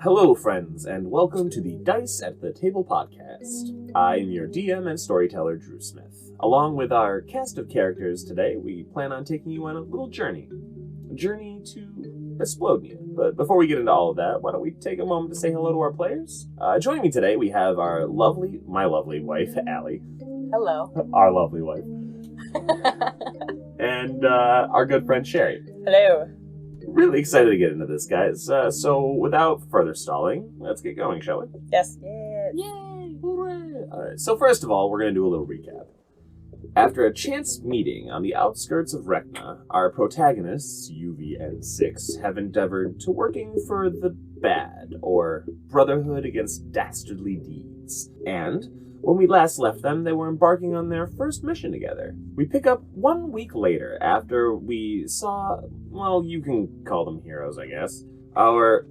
Hello, friends, and welcome to the Dice at the Table podcast. I'm your DM and storyteller, Drew Smith. Along with our cast of characters today, we plan on taking you on a little journey. A journey to Explodnia. But before we get into all of that, why don't we take a moment to say hello to our players? Joining me today, we have my lovely wife, Allie. Hello. Our lovely wife. And our good friend, Sherry. Hello. Really excited to get into this, guys. So without further stalling, let's get going, shall we? Yes. Yay! Hooray! Alright, so first of all, we're going to do a little recap. After a chance meeting on the outskirts of Rekna, our protagonists, UV and Six, have endeavored to working for the bad, or Brotherhood Against Dastardly Deeds. And when we last left them, they were embarking on their first mission together. We pick up 1 week later after we saw, well, you can call them heroes, I guess. Our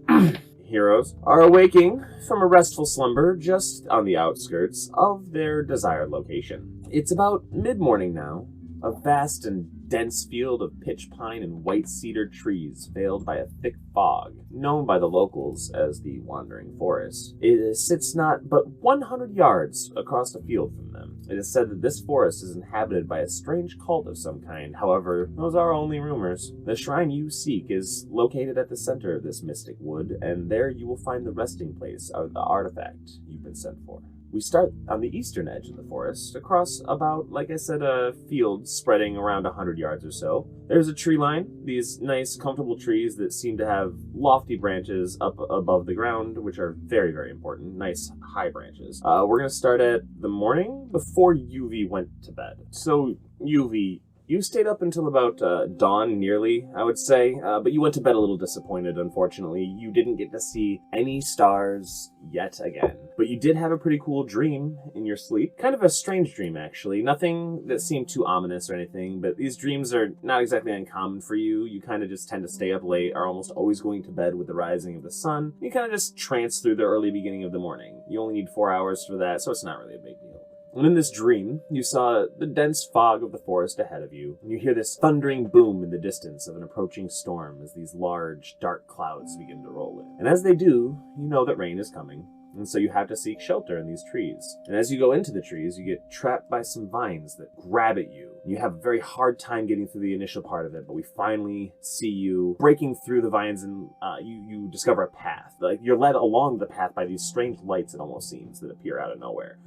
heroes are awaking from a restful slumber just on the outskirts of their desired location. It's about mid-morning now. A vast and dense field of pitch pine and white cedar trees veiled by a thick fog, known by the locals as the Wandering Forest. It sits not but 100 yards across the field from them. It is said that this forest is inhabited by a strange cult of some kind. However, those are only rumors. The shrine you seek is located at the center of this mystic wood, and there you will find the resting place of the artifact you've been sent for. We start on the eastern edge of the forest, across about, like I said, a field spreading around 100 yards or so. There's a tree line, these nice, comfortable trees that seem to have lofty branches up above the ground, which are very, very important. Nice, high branches. We're going to start at the morning before UV went to bed. So, UV, you stayed up until about dawn, nearly, I would say, but you went to bed a little disappointed, unfortunately. You didn't get to see any stars yet again. But you did have a pretty cool dream in your sleep. Kind of a strange dream, actually. Nothing that seemed too ominous or anything, but these dreams are not exactly uncommon for you. You kind of just tend to stay up late, are almost always going to bed with the rising of the sun. You kind of just trance through the early beginning of the morning. You only need 4 hours for that, so it's not really a big deal. And in this dream, you saw the dense fog of the forest ahead of you, and you hear this thundering boom in the distance of an approaching storm as these large, dark clouds begin to roll in. And as they do, you know that rain is coming, and so you have to seek shelter in these trees. And as you go into the trees, you get trapped by some vines that grab at you. You have a very hard time getting through the initial part of it, but we finally see you breaking through the vines, and you discover a path. Like, you're led along the path by these strange lights, it almost seems, that appear out of nowhere.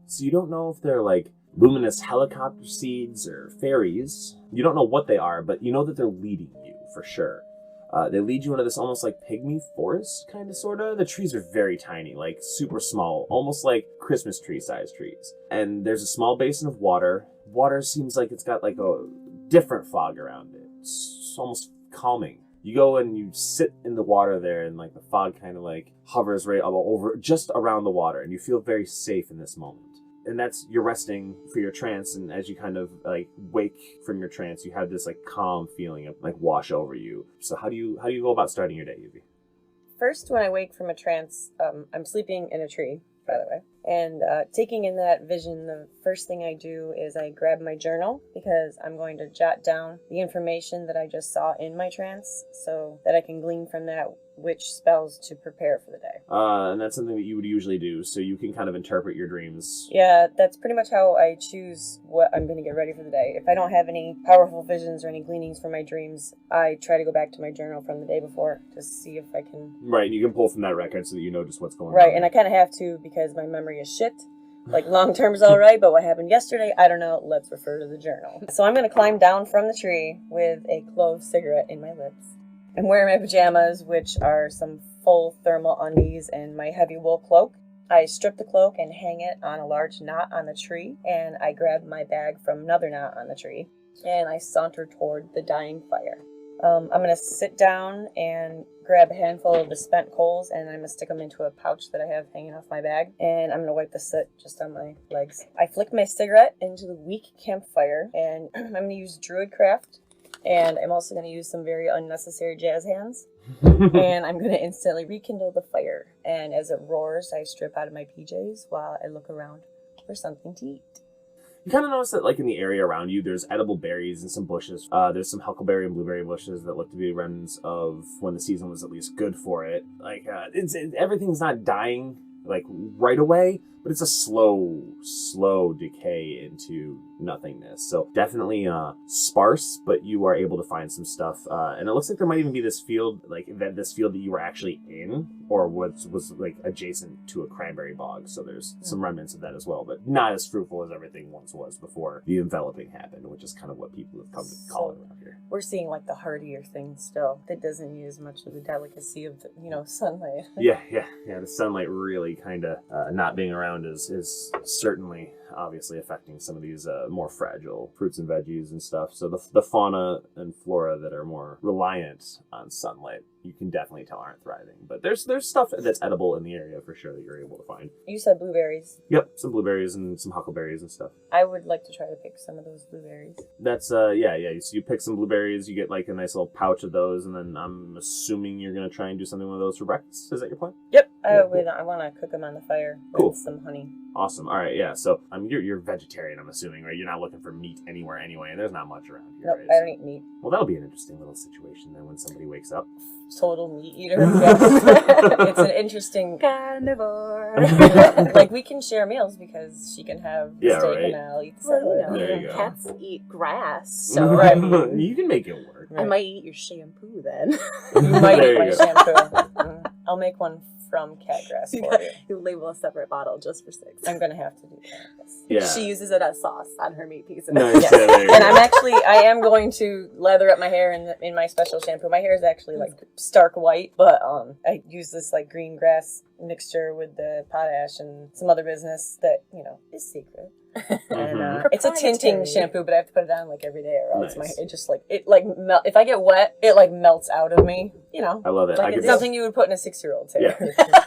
So you don't know if they're like luminous helicopter seeds or fairies. You don't know what they are, but you know that they're leading you for sure. They lead you into this almost like pygmy forest, kind of, sort of. The trees are very tiny, like super small, almost like Christmas tree-sized trees. And there's a small basin of water. Water seems like it's got like a different fog around it. It's almost calming. You go and you sit in the water there, and like the fog kind of like hovers right over just around the water, and you feel very safe in this moment. And you're resting for your trance, and as you kind of like wake from your trance, you have this like calm feeling of like wash over you. So how do you go about starting your day, Yuvi? First, when I wake from a trance, I'm sleeping in a tree, by the way. And taking in that vision, the first thing I do is I grab my journal, because I'm going to jot down the information that I just saw in my trance so that I can glean from that which spells to prepare for the day. And that's something that you would usually do, so you can kind of interpret your dreams. Yeah, that's pretty much how I choose what I'm going to get ready for the day. If I don't have any powerful visions or any gleanings from my dreams, I try to go back to my journal from the day before to see if I can... Right, you can pull from that record so that you know just what's going on. Right, and I kind of have to, because my memory is shit. Like, long term's all right, but what happened yesterday, I don't know. Let's refer to the journal. So I'm going to climb down from the tree with a clove cigarette in my lips. I'm wearing my pajamas, which are some full thermal undies, and my heavy wool cloak. I strip the cloak and hang it on a large knot on the tree, and I grab my bag from another knot on the tree, and I saunter toward the dying fire. I'm going to sit down and grab a handful of the spent coals, and I'm going to stick them into a pouch that I have hanging off my bag, and I'm going to wipe the soot just on my legs. I flick my cigarette into the weak campfire, and I'm going to use Druidcraft. And I'm also going to use some very unnecessary jazz hands. And I'm going to instantly rekindle the fire. And as it roars, I strip out of my PJs while I look around for something to eat. You kind of notice that, like, in the area around you, there's edible berries and some bushes. There's some huckleberry and blueberry bushes that look to be remnants of when the season was at least good for it. Like, everything's not dying, like, right away, but it's a slow decay into nothingness. So definitely sparse, but you are able to find some stuff. And it looks like there might even be this field, like this field that you were actually in, or was like adjacent to a cranberry bog. So there's some remnants of that as well, but not as fruitful as everything once was before the enveloping happened, which is kind of what people have come to call it around here. We're seeing like the hardier thing still that doesn't use much of the delicacy of the, sunlight. Yeah. The sunlight really kind of not being around is certainly obviously affecting some of these more fragile fruits and veggies and stuff. So the fauna and flora that are more reliant on sunlight, you can definitely tell aren't thriving. But there's stuff that's edible in the area for sure that you're able to find. You said blueberries. Yep, some blueberries and some huckleberries and stuff. I would like to try to pick some of those blueberries. That's So you pick some blueberries, you get like a nice little pouch of those, and then I'm assuming you're gonna try and do something with those for breakfast. Is that your plan? Yep. Yeah, cool. I want to cook them on the fire Cool. with some honey. Awesome. All right, yeah. So you're vegetarian, I'm assuming, right? You're not looking for meat anywhere anyway, and there's not much around here. Nope, right? I don't eat meat. Well, that'll be an interesting little situation then when somebody wakes up. Total meat eater. Yes. It's an interesting carnivore. Like, we can share meals because she can have the steak right. and I'll eat the salad. There you go. Cats eat grass, So You can make it work. I might eat your shampoo then. You might There eat my you go. shampoo. I'll make one from cat grass for you. You label a separate bottle just for 6. I'm gonna have to do that. Yeah. She uses it as sauce on her meat pieces. Nice. Yes. Yeah, there you And go. I am going to lather up my hair in my special shampoo. My hair is actually like stark white, but I use this like green grass mixture with the potash and some other business that is secret. And it's a tinting Proprietary. shampoo, but I have to put it on like every day, or else Nice. it just like if I get wet, it like melts out of me. I love it. Like I it's could- something you would put in a 6-year-old's hair. Yeah.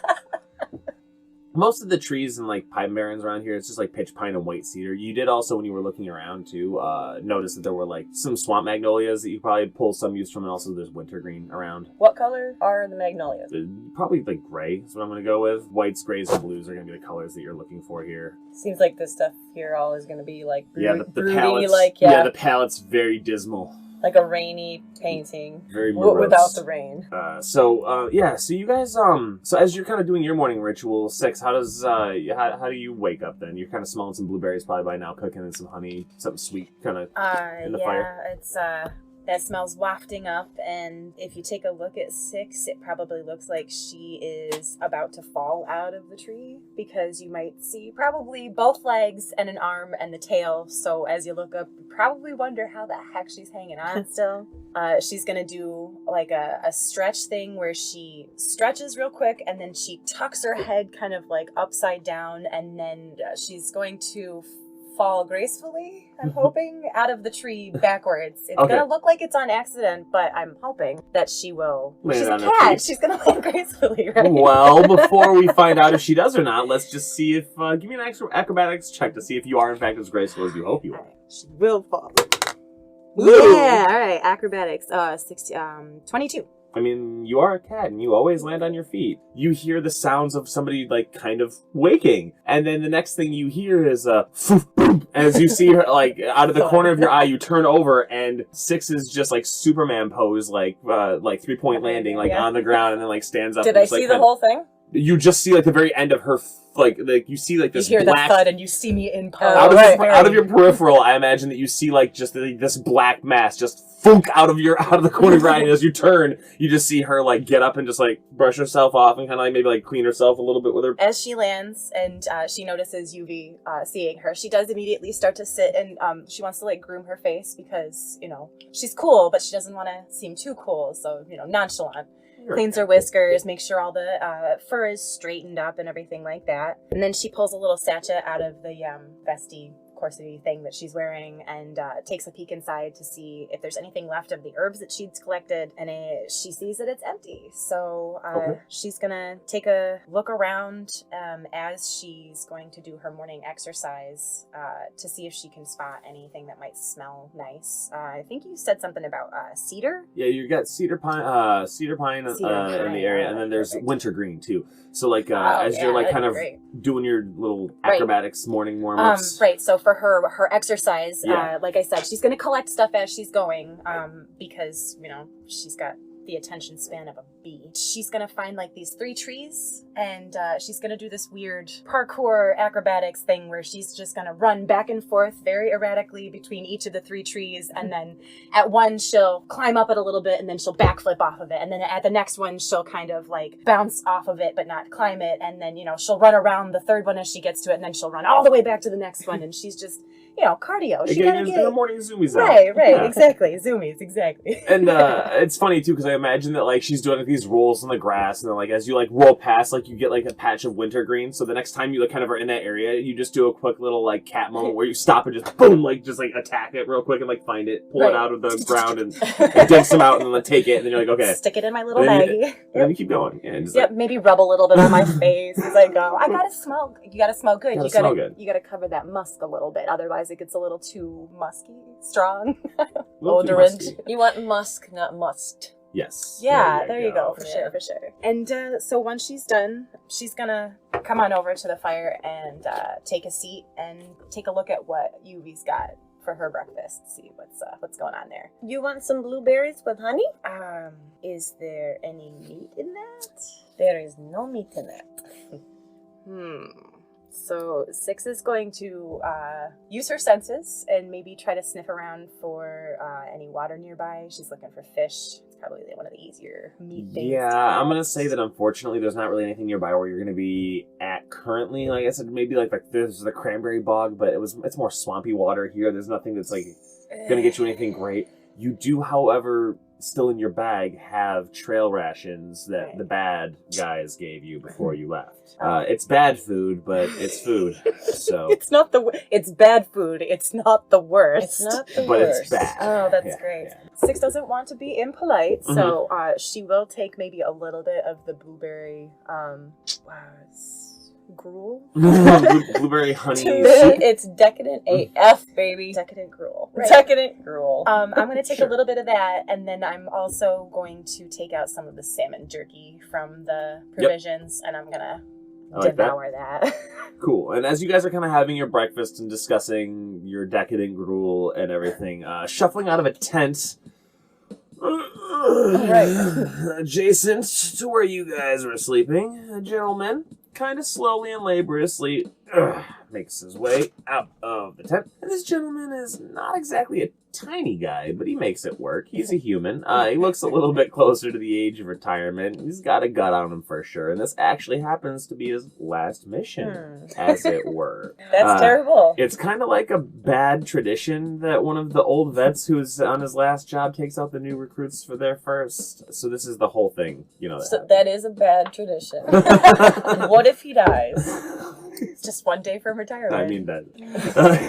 Most of the trees and like pine barrens around here, it's just like pitch pine and white cedar. You did also, when you were looking around too, notice that there were like some swamp magnolias that you probably pull some use from, and also there's wintergreen around. What color are the magnolias? Probably like gray is what I'm going to go with. Whites, grays, and blues are going to be the colors that you're looking for here. Seems like this stuff here all is going to be like The broody, palette's like the palette's very dismal. like a rainy painting Very morose. without the rain. So you guys, so as you're kind of doing your morning ritual, 6, how do you wake up then? You're kind of smelling some blueberries probably by now, cooking in some honey, something sweet kind of in the fire. It's that smells wafting up, and if you take a look at 6, it probably looks like she is about to fall out of the tree, because you might see probably both legs and an arm and the tail. So as you look up, you probably wonder how the heck she's hanging on still. She's gonna do like a stretch thing where she stretches real quick, and then she tucks her head kind of like upside down, and then she's going to fall gracefully, I'm hoping, out of the tree backwards. It's Okay. gonna look like it's on accident, but I'm hoping that she will. Land She's a on her cat. feet. She's gonna land gracefully, right? Well, before we find out if she does or not, let's just see if give me an extra acrobatics check to see if you are in fact as graceful as you hope you are. She will fall. Woo! Yeah, all right. Acrobatics. 22. I mean, you are a cat and you always land on your feet. You hear the sounds of somebody like kind of waking, and then the next thing you hear is as you see her like out of the corner of your eye. You turn over and 6 is just like Superman pose, like 3-point landing, like Yeah. on the ground, and then like stands up. Did and I just, like, see the kind whole thing? You just see like the very end of her, like you see like this You hear black. the thud and you see me in pose. Out of, Right. out of your peripheral, I imagine that you see like just this black mass just funk out of the corner of your eye, and as you turn, you just see her like get up and just like brush herself off and kind of like maybe like clean herself a little bit with her. As she lands and she notices UV seeing her, she does immediately start to sit, and she wants to like groom her face because, she's cool, but she doesn't want to seem too cool, so, nonchalant. Cleans her whiskers, makes sure all the fur is straightened up and everything like that. And then she pulls a little sachet out of the vesty corsety thing that she's wearing, and takes a peek inside to see if there's anything left of the herbs that she's collected, and she sees that it's empty. So Okay. she's gonna take a look around as she's going to do her morning exercise to see if she can spot anything that might smell nice. I think you said something about cedar. Yeah, you got cedar pine in the area, and then there's perfect. wintergreen too. So like Oh, as yeah, you're like that'd kind be of great. doing your little Right. acrobatics morning warm-ups. Right, so for for her exercise. Yeah. Like I said, she's going to collect stuff as she's going because, she's got the attention span of a bee. She's gonna find like these 3 trees, and she's gonna do this weird parkour acrobatics thing where she's just gonna run back and forth very erratically between each of the 3 trees, and then at one she'll climb up it a little bit, and then she'll backflip off of it, and then at the next one she'll kind of like bounce off of it but not climb it, and then she'll run around the 3rd one as she gets to it, and then she'll run all the way back to the next one, and she's just cardio. She gotta get the morning zoomies out. right, Yeah. exactly, zoomies, exactly. And it's funny too because I imagine that like she's doing like these rolls in the grass, and then like as you like roll past, like you get like a patch of wintergreen. So the next time you like kind of are in that area, you just do a quick little like cat moment where you stop and just boom, like just like attack it real quick and like find it, pull it out of the ground, and dig some out, and then like, take it, and then you're like, okay, stick it in my little and then baggie. and then you keep going. And just, Maybe rub a little bit on my face as I go. I gotta smell. You gotta smell good. You gotta cover that musk a little bit. Otherwise, it gets a little too musky, strong, odorant. You want musk, not must. Yes. Yeah, there you go. For Yeah. sure. And so once she's done, she's gonna come on over to the fire and take a seat and take a look at what Yuvi's got for her breakfast. See what's going on there. You want some blueberries with honey? Is there any meat in that? There is no meat in that. So 6 is going to use her senses and maybe try to sniff around for any water nearby. She's looking for fish. It's probably one of the easier meat things. Yeah, I'm gonna say that unfortunately there's not really anything nearby where you're gonna be at currently. Like I said, maybe like there's the cranberry bog, but it's more swampy water here. There's nothing that's like gonna get you anything great. You do, however, still in your bag have trail rations that the bad guys gave you before you left. It's bad food, but it's food. So it's bad food. It's not the worst. It's not the but worst. it's bad. Oh, that's Yeah, great. yeah. 6 doesn't want to be impolite, so she will take maybe a little bit of the blueberry gruel. Blueberry honey soup. It's decadent AF, baby. Decadent gruel. Right. Decadent gruel. I'm going to take a little bit of that, and then I'm also going to take out some of the salmon jerky from the provisions, and I'm going to devour that. Cool. And as you guys are kind of having your breakfast and discussing your decadent gruel and everything, shuffling out of a tent adjacent to where you guys were sleeping, a gentleman, kind of slowly and laboriously, makes his way out of the tent. And this gentleman is not exactly a tiny guy, but he makes it work. He's a human. He looks a little bit closer to the age of retirement. He's got a gut on him for sure. And this actually happens to be his last mission, as it were. That's terrible. It's kind of like a bad tradition that one of the old vets who's on his last job takes out the new recruits for their first. So this is the whole thing, So that is a bad tradition. What if he dies? Just one day from retirement. I mean, that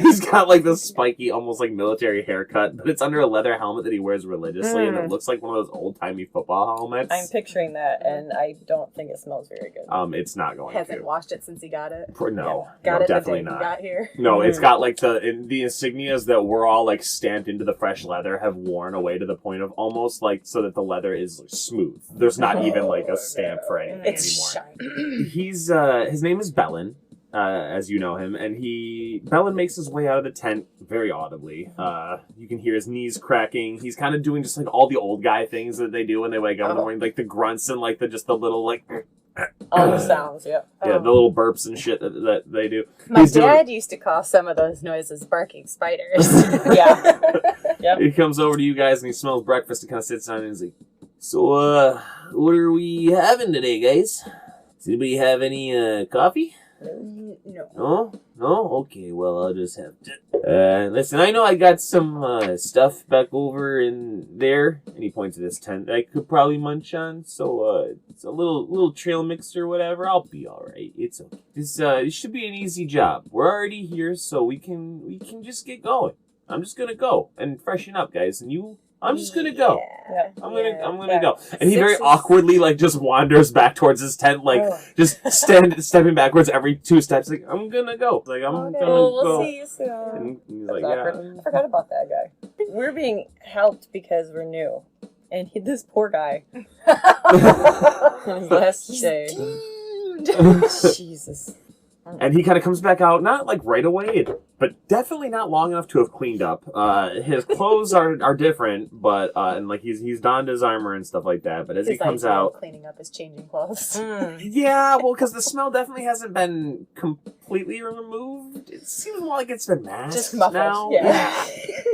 he's got like this spiky, almost like military haircut, but it's under a leather helmet that he wears religiously, and it looks like one of those old-timey football helmets. I'm picturing that, and I don't think it smells very good. It's not going Hasn't to. washed it since he got it. No, Got it definitely the day not. he got here. No, it's got like the insignias that were all like stamped into the fresh leather have worn away to the point of almost like so that the leather is smooth. There's not even like a stamp for anything It's anymore. shiny. He's his name is Bellin. As you know him, and Bellin makes his way out of the tent very audibly. You can hear his knees cracking. He's kind of doing just like all the old guy things that they do when they wake up in the morning, like the grunts and like the little like All the sounds, yeah. the little burps and shit that they do. My dad used to call some of those noises barking spiders. Yeah. Yep. He comes over to you guys and he smells breakfast and kind of sits down and he's like, "So, what are we having today, guys? Does anybody have any coffee?" No. No? Okay, well, I'll just have to. Listen, I know I got some stuff back over in there, and he points at his tent that I could probably munch on, so it's a little trail mix or whatever. I'll be alright. It's okay. This should be an easy job. We're already here, so we can just get going. I'm just gonna go and freshen up, guys, and I'm just gonna go. Yeah. I'm gonna go. And he very awkwardly like just wanders back towards his tent, like just stepping backwards every 2 steps. Like I'm gonna go. Like I'm gonna We'll go. see you soon. And he's like, That's yeah. awkward. I forgot about that guy. We're being helped because we're new. And this poor guy. On his last day. Jesus. And he kind of comes back out, not like right away, but definitely not long enough to have cleaned up. His clothes are different, but and like he's donned his armor and stuff like that. But as he comes out, cleaning up is changing clothes. Yeah, well, because the smell definitely hasn't been completely removed. It seems more like it's been masked Just muffled. now. Yeah.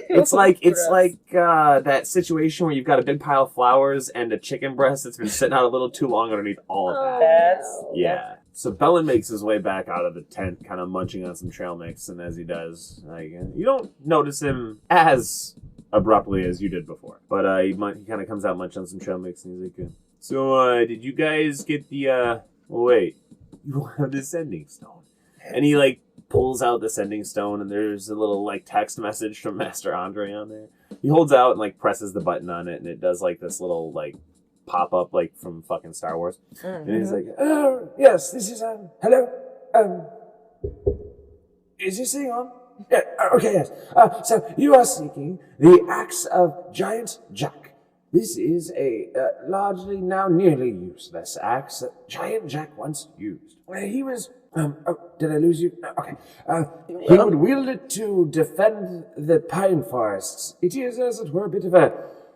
It's like Gross. that situation where you've got a big pile of flowers and a chicken breast that's been sitting out a little too long underneath all of that. That's Yeah. So Bellin makes his way back out of the tent, kind of munching on some trail mix, and as he does, like, you don't notice him as abruptly as you did before. But he kind of comes out munching on some trail mix, and he's like, so, did you guys get the, wait, you have the sending stone? And he, like, pulls out the sending stone, and there's a little, like, text message from Master Andre on there. He holds out and, like, presses the button on it, and it does, like, this little, like, pop up like from fucking Star Wars. And he's like, oh, yes, this is, hello? Is this thing on? Yeah, okay, yes. So you are seeking the axe of Giant Jack. This is a largely now nearly useless axe that Giant Jack once used. He was, did I lose you? No, okay. He would wield it to defend the pine forests. It is, as it were, a bit of a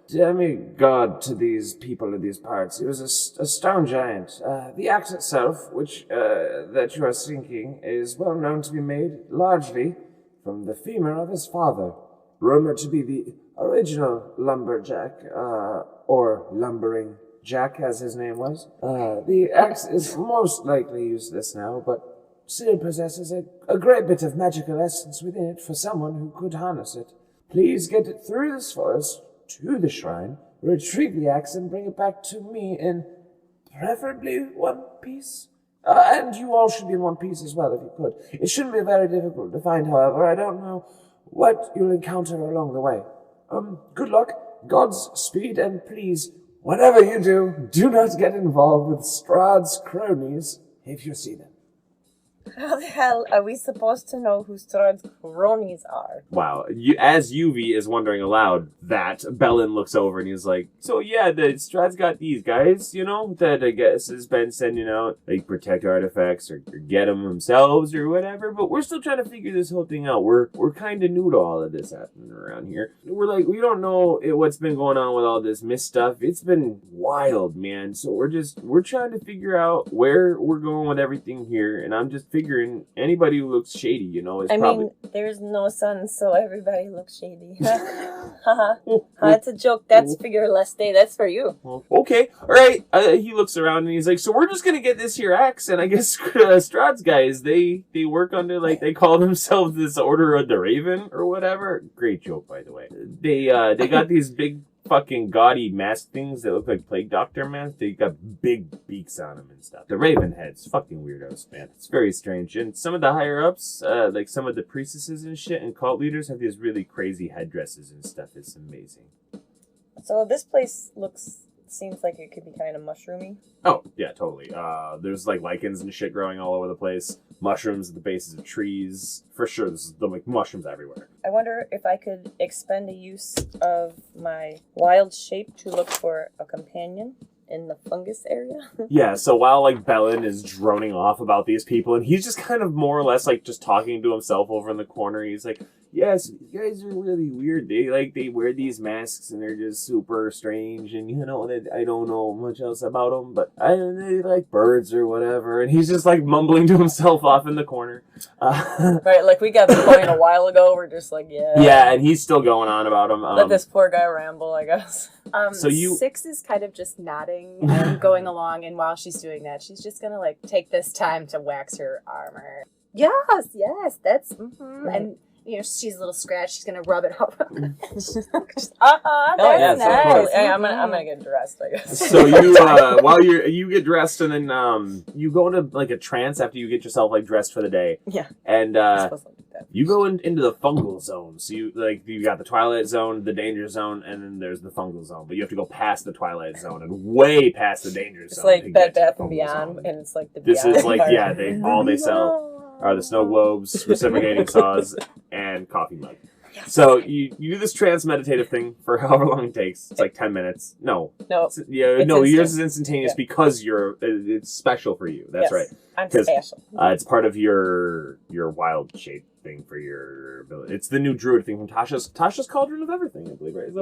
demigod to these people in these parts. He was a stone giant. The axe itself, which that you are seeking, is well known to be made largely from the femur of his father, rumored to be the original lumberjack, or lumbering Jack, as his name was. The axe is most likely useless now, but still possesses a great bit of magical essence within it for someone who could harness it. Please get it through this forest to the shrine, retrieve the axe, and bring it back to me in preferably one piece. And you all should be in one piece as well, if you could. It shouldn't be very difficult to find, however. I don't know what you'll encounter along the way. Good luck, God's speed, and please, whatever you do, do not get involved with Strahd's cronies if you see them. How the hell are we supposed to know who Strahd's cronies are? Wow. As Yuvi is wondering aloud that, Bellin looks over and he's like, so yeah, the Strahd's got these guys, you know, that I guess has been sending out, like, protect artifacts or get them themselves or whatever, but we're still trying to figure this whole thing out. We're kind of new to all of this happening around here. We're like, we don't know what's been going on with all this mist stuff. It's been wild, man. So we're trying to figure out where we're going with everything here, and I'm just figuring anybody who looks shady, you know, is probably... I mean, there's no sun, so everybody looks shady. Haha. It's a joke. That's for your last day. That's for you. Okay. All right. He looks around and he's like, so we're just going to get this here axe. And I guess Strahd's guys, they work under, like, they call themselves this Order of the Raven or whatever. Great joke, by the way. They got these big fucking gaudy mask things that look like plague doctor masks. They got big beaks on them and stuff. The Raven heads, fucking weirdos, man. It's very strange. And some of the higher ups, like some of the priestesses and shit and cult leaders have these really crazy headdresses and stuff. It's amazing. So this place seems like it could be kind of mushroomy. Oh, yeah, totally. There's like lichens and shit growing all over the place. Mushrooms at the bases of trees. For sure, there's like mushrooms everywhere. I wonder if I could expend a use of my wild shape to look for a companion in the fungus area. Yeah, so while like Bellin is droning off about these people, and he's just kind of more or less like just talking to himself over in the corner, he's like, yes, you guys are really weird. They wear these masks and they're just super strange, and you know, I don't know much else about them, but they like birds or whatever, and he's just like mumbling to himself off in the corner. Right, like we got the point a while ago, we're just like, yeah. Yeah, and he's still going on about him. Let this poor guy ramble, I guess. So Six is kind of just nodding and going along, and while she's doing that, she's just gonna like take this time to wax her armor. Yes, that's and you know, she's a little scratched. She's gonna rub it up. That's yeah, nice. Hey, I'm gonna get dressed, I guess. So you while you get dressed, and then you go into like a trance after you get yourself like dressed for the day. Yeah. And you go into the fungal zone. So you got the Twilight Zone, the Danger Zone, and then there's the fungal zone. But you have to go past the Twilight Zone and way past the Danger Zone. It's like Bed Bath and Beyond, and it's like the This Beyond is like part. they sell are the snow globes, reciprocating saws, and coffee mug. Yes. So you do this trance meditative thing for however long it takes. It's like 10 minutes. No. No. It's Instant. yours is instantaneous because it's special for you. That's Yes, right. I'm special. It's part of your wild shape thing for your ability. It's the new druid thing from Tasha's Cauldron of Everything, I believe, right? Is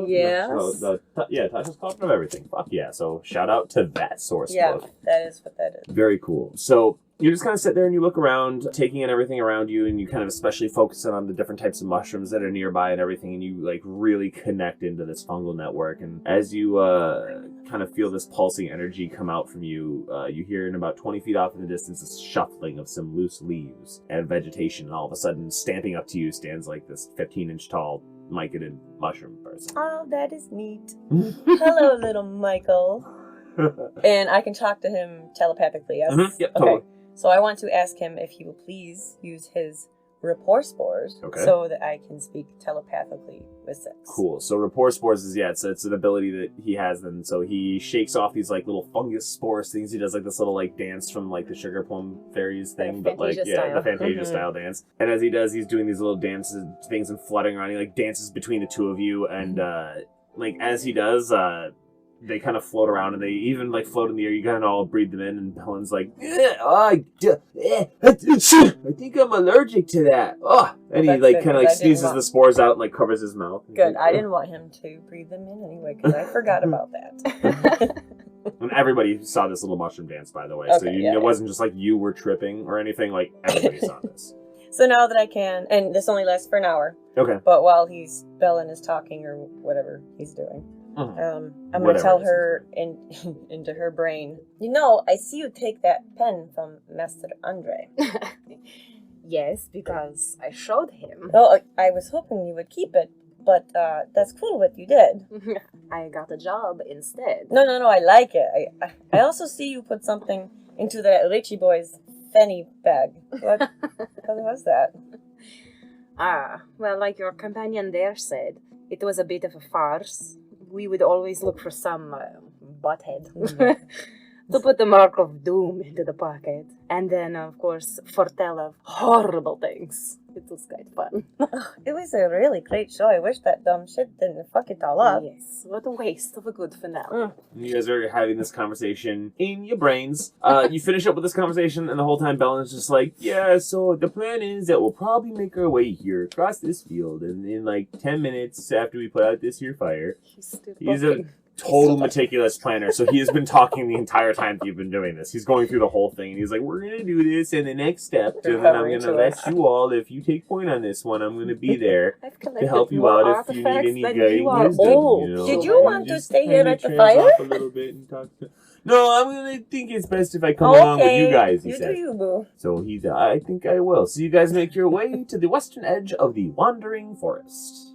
that, Yes. Tasha's Cauldron of Everything. Fuck yeah. So shout out to that source book. That is what that is. Very cool. So you just kind of sit there and you look around, taking in everything around you, and you kind of especially focus on the different types of mushrooms that are nearby and everything, and you like really connect into this fungal network. And as you kind of feel this pulsing energy come out from you, you hear in about 20 feet off in the distance this shuffling of some loose leaves and vegetation, and all of a sudden stamping up to you stands like this 15-inch tall mycodid mushroom person. Oh, that is neat. Hello, little Michael. And I can talk to him telepathically, yes? Mm-hmm. Yep, totally. Okay. So I want to ask him if he will please use his rapport spores so that I can speak telepathically with Six. Cool. So rapport spores is, it's an ability that he has then. So he shakes off these like little fungus spores things. He does like this little like dance from like the Sugar Plum Fairies thing, but like, the Fantasia style dance. And as he does, he's doing these little dances, things and fluttering around. He like dances between the two of you. And like as he does, they kind of float around, and they even like float in the air. You kind of all breathe them in, and Helen's like, I think I'm allergic to that. Oh, and he like kind of like sneezes the spores out and like covers his mouth. Good. I didn't want him to breathe them in anyway because I forgot about that. And everybody saw this little mushroom dance, by the way. So it wasn't just like you were tripping or anything. Like everybody saw this. So now that I can, and this only lasts for an hour. Okay. But while Bellin is talking or whatever he's doing. I'm going to tell her into her brain, I see you take that pen from Master Andre. Yes, because I showed him. Oh, I was hoping you would keep it, but that's cool what you did. I got a job instead. No, I like it. I also see you put something into that Richie boy's fanny bag. What was that? Well, like your companion there said, it was a bit of a farce. We would always look for some butthead to put the mark of doom into the pocket. And then, of course, foretell of horrible things. It was quite fun. It was a really great show. I wish that dumb shit didn't fuck it all up. Yes, what a waste of a good finale. You guys are having this conversation in your brains. You finish up with this conversation, and the whole time Bellen's just like, so the plan is that we'll probably make our way here across this field, and in like 10 minutes after we put out this here fire, he's a total meticulous planner, so he has been talking the entire time that you've been doing this. He's going through the whole thing, and he's like, we're going to do this, and the next step, and then I'm going to let you all, if you take point on this one, I'm going to be there to help you out if you need any guidance. Did you want to stay here at the fire? A little bit and talk to... No, I'm going to think it's best if I come along with you guys, he says. So I think I will. So you guys make your way to the western edge of the Wandering Forest.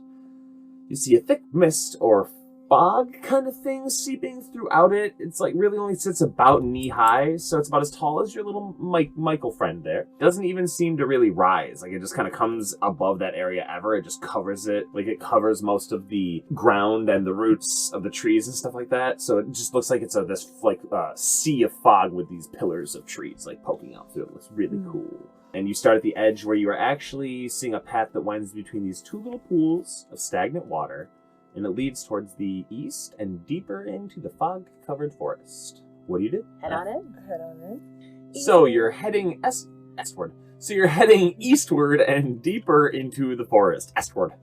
You see a thick mist or fog kind of thing seeping throughout it. It's like really only sits about knee high, so it's about as tall as your little Michael friend there. Doesn't even seem to really rise. Like it just kind of comes above that area ever. It just covers it. Like it covers most of the ground and the roots of the trees and stuff like that. So it just looks like it's this sea of fog with these pillars of trees like poking out through it. It looks really cool. And you start at the edge where you are actually seeing a path that winds between these two little pools of stagnant water, and it leads towards the east and deeper into the fog-covered forest. What do you do? Head on in. So you're heading eastward. So you're heading eastward and deeper into the forest. Eastward.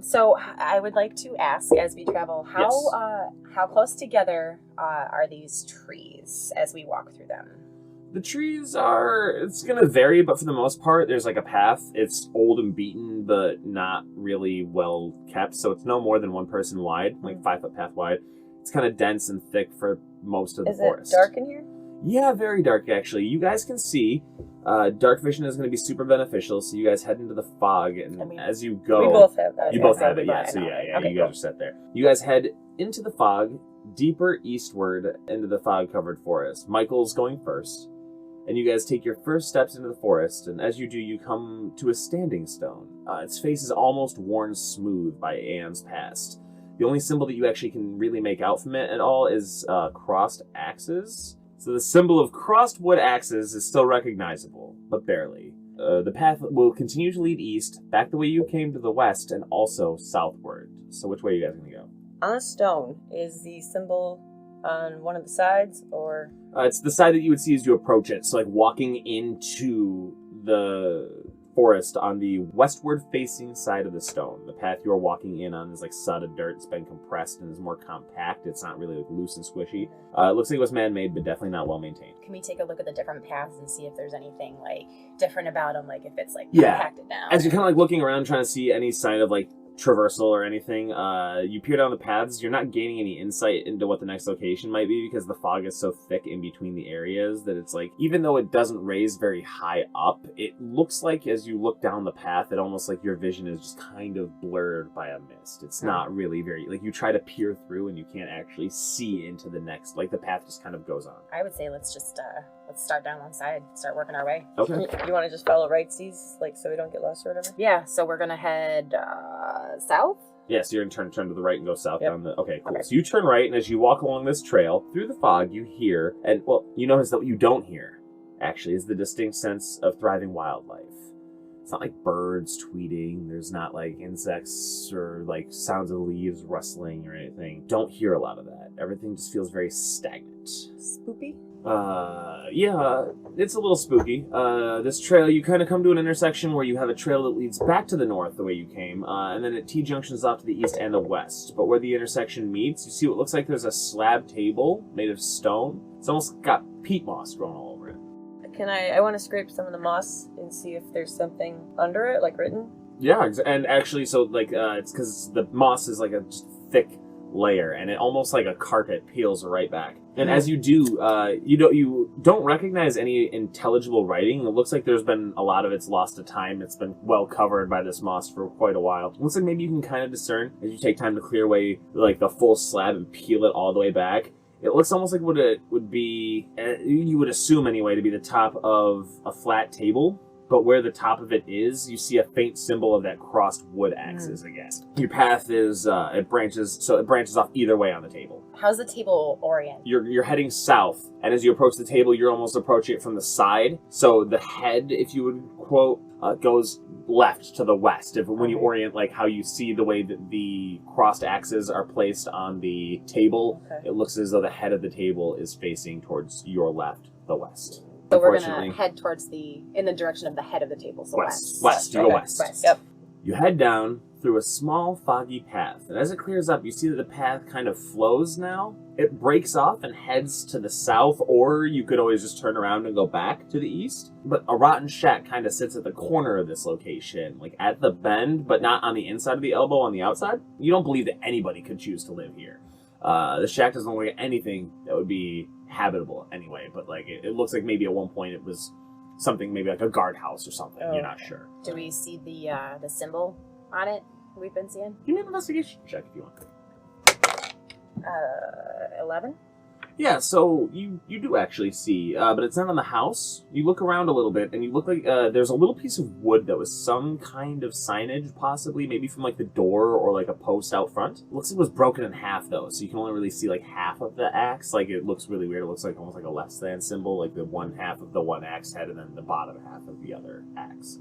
So I would like to ask, as we travel, how close together are these trees as we walk through them? The trees it's going to vary, but for the most part, there's like a path. It's old and beaten, but not really well kept. So it's no more than one person wide, like 5-foot path wide. It's kind of dense and thick for most of the forest. Is it dark in here? Yeah, very dark, actually. You guys can see. Dark vision is going to be super beneficial, so you guys head into the fog, and as you go... We both have that. You both have it, yeah. So okay, you guys are set there. You guys head into the fog, deeper eastward into the fog-covered forest. Michael's going first. And you guys take your first steps into the forest, and as you do, you come to a standing stone. Its face is almost worn smooth by aeons past. The only symbol that you actually can really make out from it at all is crossed axes. So the symbol of crossed wood axes is still recognizable, but barely. The path will continue to lead east, back the way you came to the west, and also southward. So which way are you guys going to go? On a stone, is the symbol on one of the sides, or? It's the side that you would see as you approach it. So like walking into the forest on the westward facing side of the stone. The path you're walking in on is like sodded dirt. It's been compressed and is more compact. It's not really like loose and squishy. It looks like it was man-made, but definitely not well maintained. Can we take a look at the different paths and see if there's anything like different about them, like if it's like Yeah. compacted down? As you're kind of like looking around trying to see any sign of like traversal or anything, you peer down the paths. You're not gaining any insight into what the next location might be because the fog is so thick in between the areas that it's like, even though it doesn't raise very high up, it looks like as you look down the path, it almost like your vision is just kind of blurred by a mist. It's not really very, like you try to peer through and you can't actually see into the next, like the path just kind of goes on. I would say let's just let's start down one side, start working our way. Okay. You want to just follow rightsies, like so we don't get lost or whatever? Yeah, so we're gonna head south. Yeah, so you're going to turn to the right and go south Yep. down the... Okay, cool. Okay. So you turn right, and as you walk along this trail, through the fog, you hear... And, well, you notice that what you don't hear, actually, is the distinct sense of thriving wildlife. It's not like birds tweeting. There's not, like, insects or, like, sounds of leaves rustling or anything. Don't hear a lot of that. Everything just feels very stagnant. Spoopy? Yeah, it's a little spooky. This trail, you kind of come to an intersection where you have a trail that leads back to the north the way you came, and then it T-junctions off to the east and the west. But where the intersection meets, you see what looks like there's a slab table made of stone. It's almost got peat moss growing all over it. I want to scrape some of the moss and see if there's something under it, like written. Yeah, and actually, so, like, it's because the moss is like a just thick layer, and it almost like a carpet peels right back. And as you do, you don't recognize any intelligible writing. It looks like there's been a lot of it's lost to time. It's been well covered by this moss for quite a while. It looks like maybe you can kind of discern as you take time to clear away like the full slab and peel it all the way back. It looks almost like what it would be, you would assume anyway, to be the top of a flat table. But where the top of it is, you see a faint symbol of that crossed wood axis again. Your path is, it branches off either way on the table. How's the table orient? You're heading south, and as you approach the table, you're almost approaching it from the side. So the head, if you would quote, goes left to the west. When you orient, like how you see the way that the crossed axes are placed on the table, it looks as though the head of the table is facing towards your left, the west. So we're gonna head towards in the direction of the head of the table, so west. west. You go west. Yep. You head down through a small, foggy path, and as it clears up, you see that the path kind of flows now. It breaks off and heads to the south, or you could always just turn around and go back to the east. But a rotten shack kind of sits at the corner of this location, like at the bend, but not on the inside of the elbow, on the outside. You don't believe that anybody could choose to live here. The shack doesn't look like anything that would be habitable anyway, but like it looks like maybe at one point it was something, maybe like a guardhouse or something. You're not sure. Do we see the symbol on it we've been seeing? Give me an investigation check if you want. 11? Yeah, so you do actually see, but it's not on the house. You look around a little bit, and you look like there's a little piece of wood that was some kind of signage, possibly, maybe from like the door or like a post out front. It looks like it was broken in half, though, so you can only really see like half of the axe. Like, it looks really weird. It looks like almost like a less than symbol, like the one half of the one axe head and then the bottom half of the other axe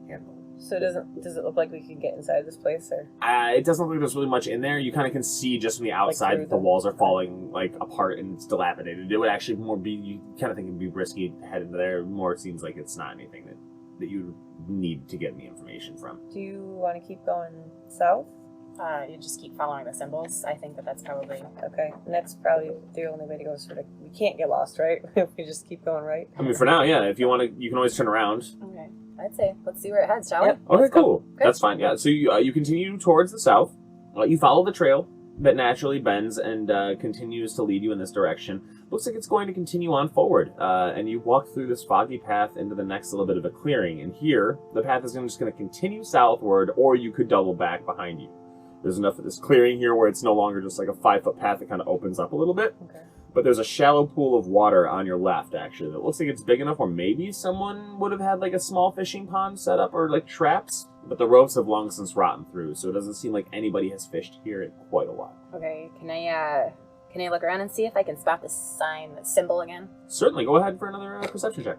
handle. So does it look like we could get inside this place, or? It doesn't look like there's really much in there. You kind of can see just from the outside that the walls are falling like apart and it's dilapidated. It would actually more be, you kind of think it'd be risky to head into there. More it seems like it's not anything that you need to get any information from. Do you want to keep going south? You just keep following the symbols. I think that's probably... Okay, and that's probably the only way to go. Sort of, we can't get lost, right? If we just keep going right. I mean, for now, yeah. If you want to, you can always turn around. Okay. I'd say let's see where it heads, shall we? Okay, cool. Okay. That's fine. Yeah. So you continue towards the south. You follow the trail that naturally bends and continues to lead you in this direction. Looks like it's going to continue on forward. And you walk through this foggy path into the next little bit of a clearing. And here, the path is just going to continue southward, or you could double back behind you. There's enough of this clearing here where it's no longer just like a 5-foot path that kind of opens up a little bit. Okay. But there's a shallow pool of water on your left, actually, that looks like it's big enough where maybe someone would have had like a small fishing pond set up or like traps. But the ropes have long since rotten through, so it doesn't seem like anybody has fished here in quite a while. Okay, can I look around and see if I can spot the symbol again? Certainly, go ahead for another perception check.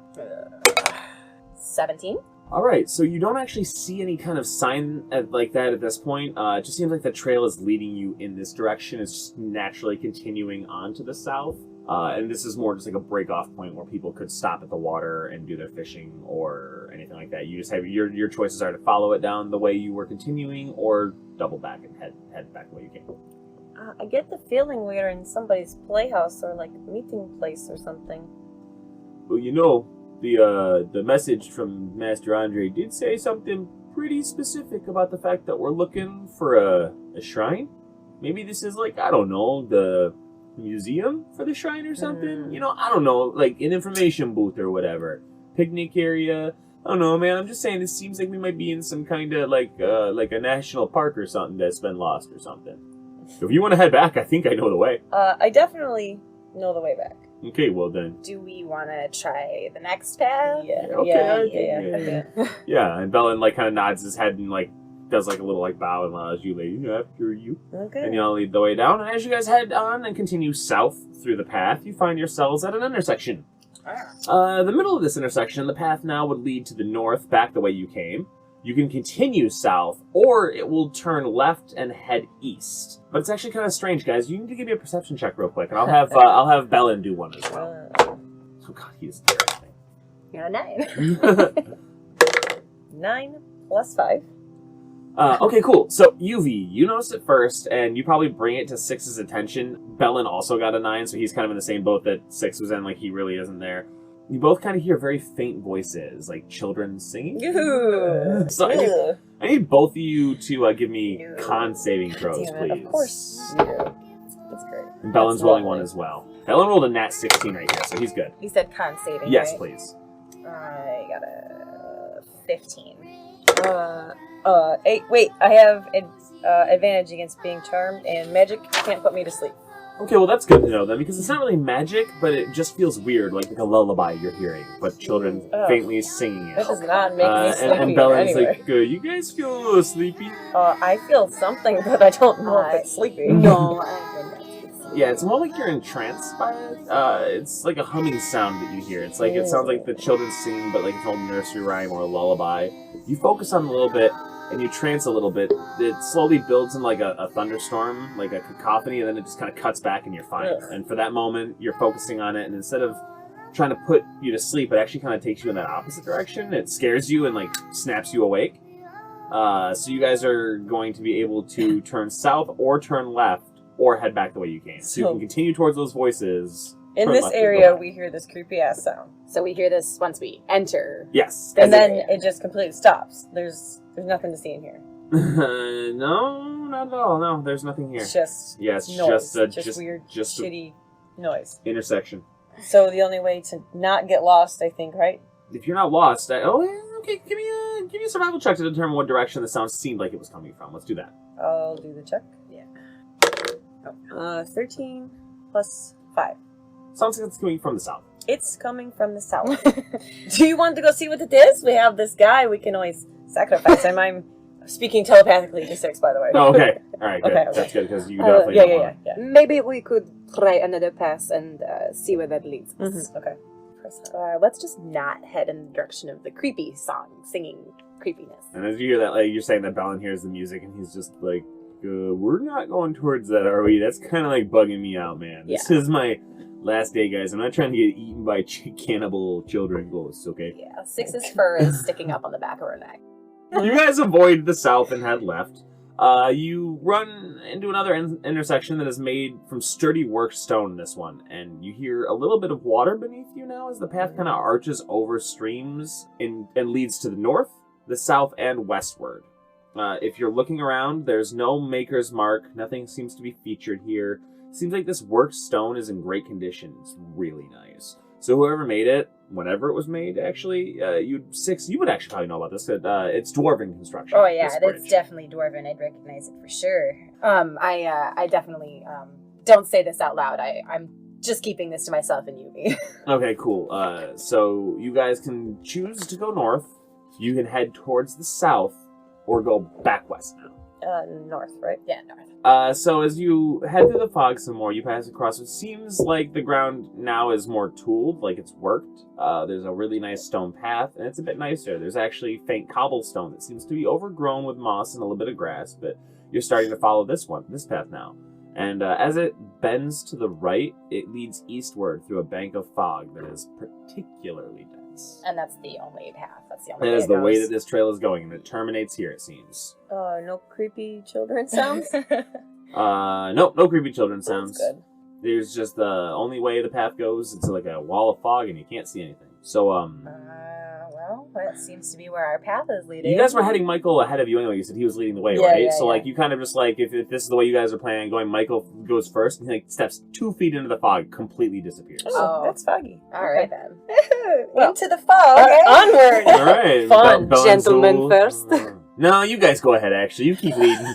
17? All right, so you don't actually see any kind of sign like that at this point. It just seems like the trail is leading you in this direction. It's just naturally continuing on to the south. And this is more just like a break-off point where people could stop at the water and do their fishing or anything like that. You just have your choices are to follow it down the way you were continuing or double back and head back the way you came. I get the feeling we're in somebody's playhouse or like meeting place or something. Well, you know, the message from Master Andre did say something pretty specific about the fact that we're looking for a shrine. Maybe this is like, I don't know, the museum for the shrine or something. You know, I don't know, like an information booth or whatever, picnic area. I don't know, man. I'm just saying this seems like we might be in some kind of like a national park or something that's been lost or something. So if you want to head back, I think I know the way. I definitely know the way back. Okay, well then. Do we want to try the next path? Yeah. Okay, yeah. Yeah, and Bellin like kind of nods his head and like does like a little like bow and allows you lady after you. Okay. And y'all lead the way down. And as you guys head on and continue south through the path, you find yourselves at an intersection. The middle of this intersection, the path now would lead to the north, back the way you came. You can continue south, or it will turn left and head east. But it's actually kind of strange, guys. You need to give me a perception check real quick, and I'll have Bellin do one as well. Oh god, he is terrifying. You're a 9. 9 plus 5. Okay, cool. So, UV, you noticed it first, and you probably bring it to Six's attention. Bellin also got a 9, so he's kind of in the same boat that Six was in, like he really isn't there. You both kind of hear very faint voices, like children singing. So I need both of you to give me con saving throws, please. Of course you do. That's great. And Bellin's rolling one as well. Bellin rolled a nat 16 right here, so he's good. You said con saving, Yes, right? please. I got a 15. 8. Wait, I have advantage against being charmed, and magic can't put me to sleep. Okay, well that's good to know then, because it's not really magic, but it just feels weird, like a lullaby you're hearing, but children faintly singing it. That does not make me sleepy. And Bellin's anyway. like, you guys feel a little sleepy? I feel something, but I don't know if it's sleepy. No, Yeah, it's more like you're entranced by it. It's like a humming sound that you hear. It's like, it sounds like the children singing, but like it's an old nursery rhyme or a lullaby. You focus on it a little bit, and you trance a little bit. It slowly builds in like a thunderstorm, like a cacophony, and then it just kind of cuts back and you're fine. Ugh. And for that moment, you're focusing on it, and instead of trying to put you to sleep, it actually kind of takes you in that opposite direction. It scares you and like snaps you awake. So you guys are going to be able to turn south or turn left or head back the way you came. So you can continue towards those voices. In turn this left or go area, back. we hear this creepy ass sound. So we hear this once we enter. Yes. And then it just completely stops. There's nothing to see in here. No, not at all. No, there's nothing here. It's just Yeah, it's noise. just weird, just a shitty noise. intersection. So the only way to not get lost, I think, right? If you're not lost, okay, give me a survival check to determine what direction the sound seemed like it was coming from. Let's do that. I'll do the check. Yeah. 13 plus 5. Sounds like it's coming from the south. It's coming from the south. Do you want to go see what it is? We have this guy we can always sacrifice him. I'm speaking telepathically to Six, by the way. Oh, okay. All right, good. Okay, okay. That's good because you definitely don't want Yeah. Maybe we could try another pass and see where that leads us. Mm-hmm. Okay. Let's just not head in the direction of the creepy song, singing creepiness. And as you hear that, like you're saying that Bellin hears the music, and he's just like, "We're not going towards that, are we? That's kind of like bugging me out, man. This is my last day, guys. I'm not trying to get eaten by cannibal children ghosts, okay?" Yeah, Six's fur is sticking up on the back of her neck. You guys avoid the south and head left. You run into another intersection that is made from sturdy worked stone, this one, and you hear a little bit of water beneath you now as the path kind of arches over streams and leads to the north, the south, and westward. If you're looking around, there's no maker's mark. Nothing seems to be featured here. Seems like this worked stone is in great condition. It's really nice. So whoever made it, whenever it was made, actually, you would actually probably know about this. It's dwarven construction. Oh yeah, this that's bridge. definitely dwarven. I'd recognize it for sure. I definitely don't say this out loud. I'm just keeping this to myself and Yubi. Okay, cool. So you guys can choose to go north. You can head towards the south, or go back west now. North, right? Yeah, north. So as you head through the fog some more, you pass across what seems like the ground now is more tooled, like it's worked. There's a really nice stone path, and it's a bit nicer. There's actually faint cobblestone that seems to be overgrown with moss and a little bit of grass, but you're starting to follow this path now. And as it bends to the right, it leads eastward through a bank of fog that is particularly dense. And that's the only path. That's the only That way is it the way goes. that this trail is going, and it terminates here, it seems. No creepy children sounds? Nope, no creepy children sounds. That's good. There's just the only way the path goes, it's like a wall of fog and you can't see anything. So, well, that seems to be where our path is leading. you guys were heading Michael ahead of you anyway. You said he was leading the way, Yeah, right? yeah, so, yeah. like, you kind of just, like, if this is the way you guys are planning on going, Michael goes first, and he, like, steps 2 feet into the fog, completely disappears. Oh, that's foggy. All right, then. Well, Into the fog. onward! All right. Fun. Gentlemen first. No, you guys go ahead, actually. You keep leading.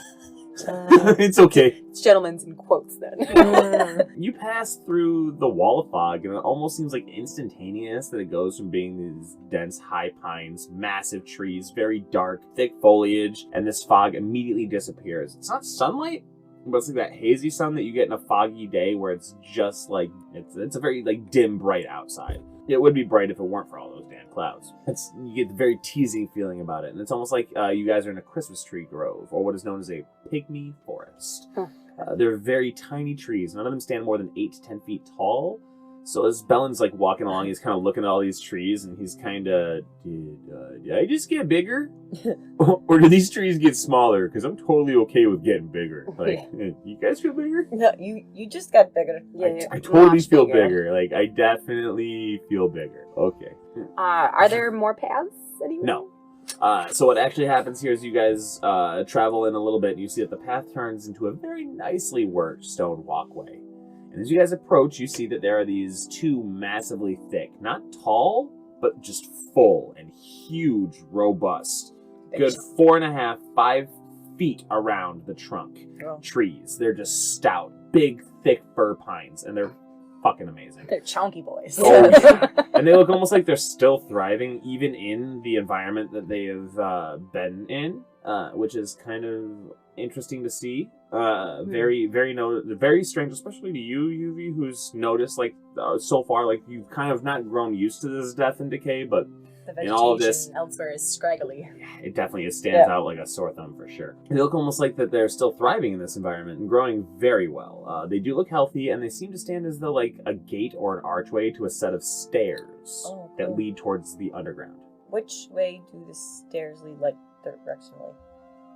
It's okay. It's gentlemen's in quotes then. You pass through the wall of fog, and it almost seems like instantaneous that it goes from being these dense high pines, massive trees, very dark, thick foliage, and this fog immediately disappears. It's not sunlight, but it's like that hazy sun that you get in a foggy day where it's just like, it's a very like dim, bright outside. It would be bright if it weren't for all those damn clouds. You get the very teasing feeling about it, and it's almost like you guys are in a Christmas tree grove, or what is known as a pygmy forest. They're very tiny trees. None of them stand more than 8 to 10 feet tall. So as Bellen's like walking along, he's kind of looking at all these trees, and he's kind of, did I just get bigger? Or do these trees get smaller? Because I'm totally okay with getting bigger. Like, you guys feel bigger? No, you just got bigger. I totally much feel bigger. bigger. Like, I definitely feel bigger. Okay. Are there more paths anywhere? No. So what actually happens here is you guys travel in a little bit, and you see that the path turns into a very nicely worked stone walkway. And as you guys approach, you see that there are these 2 massively thick, not tall, but just full and huge, robust, good 4.5, 5 feet around the trunk Oh. trees. They're just stout, big, thick fir pines, and they're fucking amazing. They're chunky boys. Oh, and they look almost like they're still thriving, even in the environment that they have been in, which is kind of interesting to see. Very strange, especially to you, UV, who's noticed like so far, like you've kind of not grown used to this death and decay, but The in vegetation all of this, elsewhere is scraggly. it definitely stands out like a sore thumb for sure. They look almost like that they're still thriving in this environment and growing very well. They do look healthy, and they seem to stand as though like a gate or an archway to a set of stairs that cool. lead towards the underground. Which way do the stairs lead, like, directionally?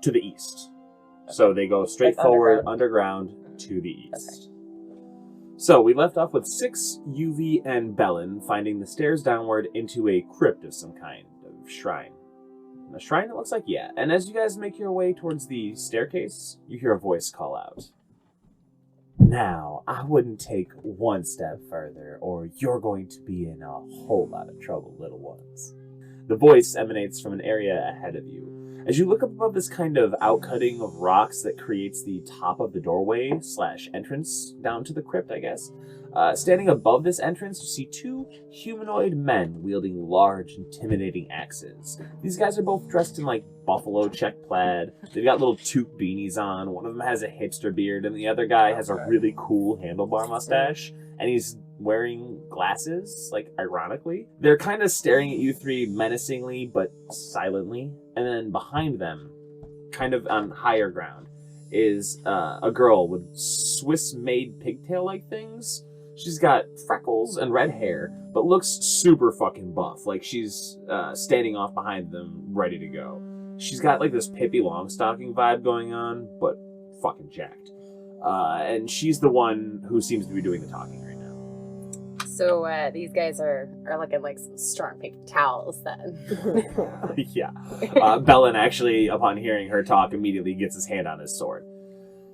To the east. So they go straight Like forward, underground to the east. So we left off with 6, UV, and Bellin finding the stairs downward into a crypt of some kind of shrine. A shrine, it looks like, yeah. And as you guys make your way towards the staircase, you hear a voice call out. Now, I wouldn't take one step further, or you're going to be in a whole lot of trouble, little ones. The voice emanates from an area ahead of you. As you look up above this kind of outcutting of rocks that creates the top of the doorway / entrance down to the crypt, I guess. Standing above this entrance, you see 2 humanoid men wielding large, intimidating axes. These guys are both dressed in like buffalo check plaid. They've got little toque beanies on. One of them has a hipster beard, and the other guy has a really cool handlebar mustache. And he's wearing glasses, like, ironically. They're kind of staring at you 3 menacingly, but silently. And then behind them, kind of on higher ground, is a girl with Swiss-made pigtail-like things. She's got freckles and red hair, but looks super fucking buff. Like, she's standing off behind them, ready to go. She's got, like, this Pippi Longstocking vibe going on, but fucking jacked. And she's the one who seems to be doing the talking right now. So these guys are looking like some strong paper towels then. Yeah. Bellin actually, upon hearing her talk, immediately gets his hand on his sword.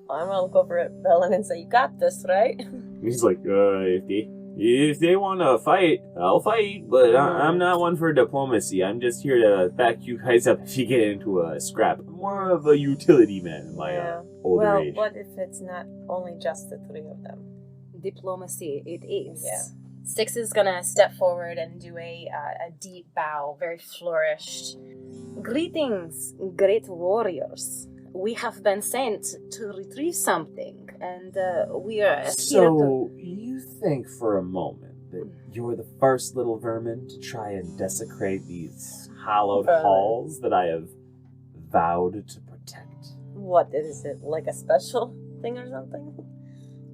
I'm gonna look over at Bellin and say, "You got this, right?" He's like, if they want to fight, I'll fight, but I'm not one for diplomacy. I'm just here to back you guys up if you get into a scrap. I'm more of a utility man in my older age. What if it's not only just the 3 of them? Diplomacy, it is. Yeah. Styx is gonna step forward and do a deep bow, very flourished. Greetings, great warriors. we have been sent to retrieve something, and we are here to... So, you think for a moment that you're the first little vermin to try and desecrate these hallowed halls that I have vowed to protect? What is it? Like a special thing or something?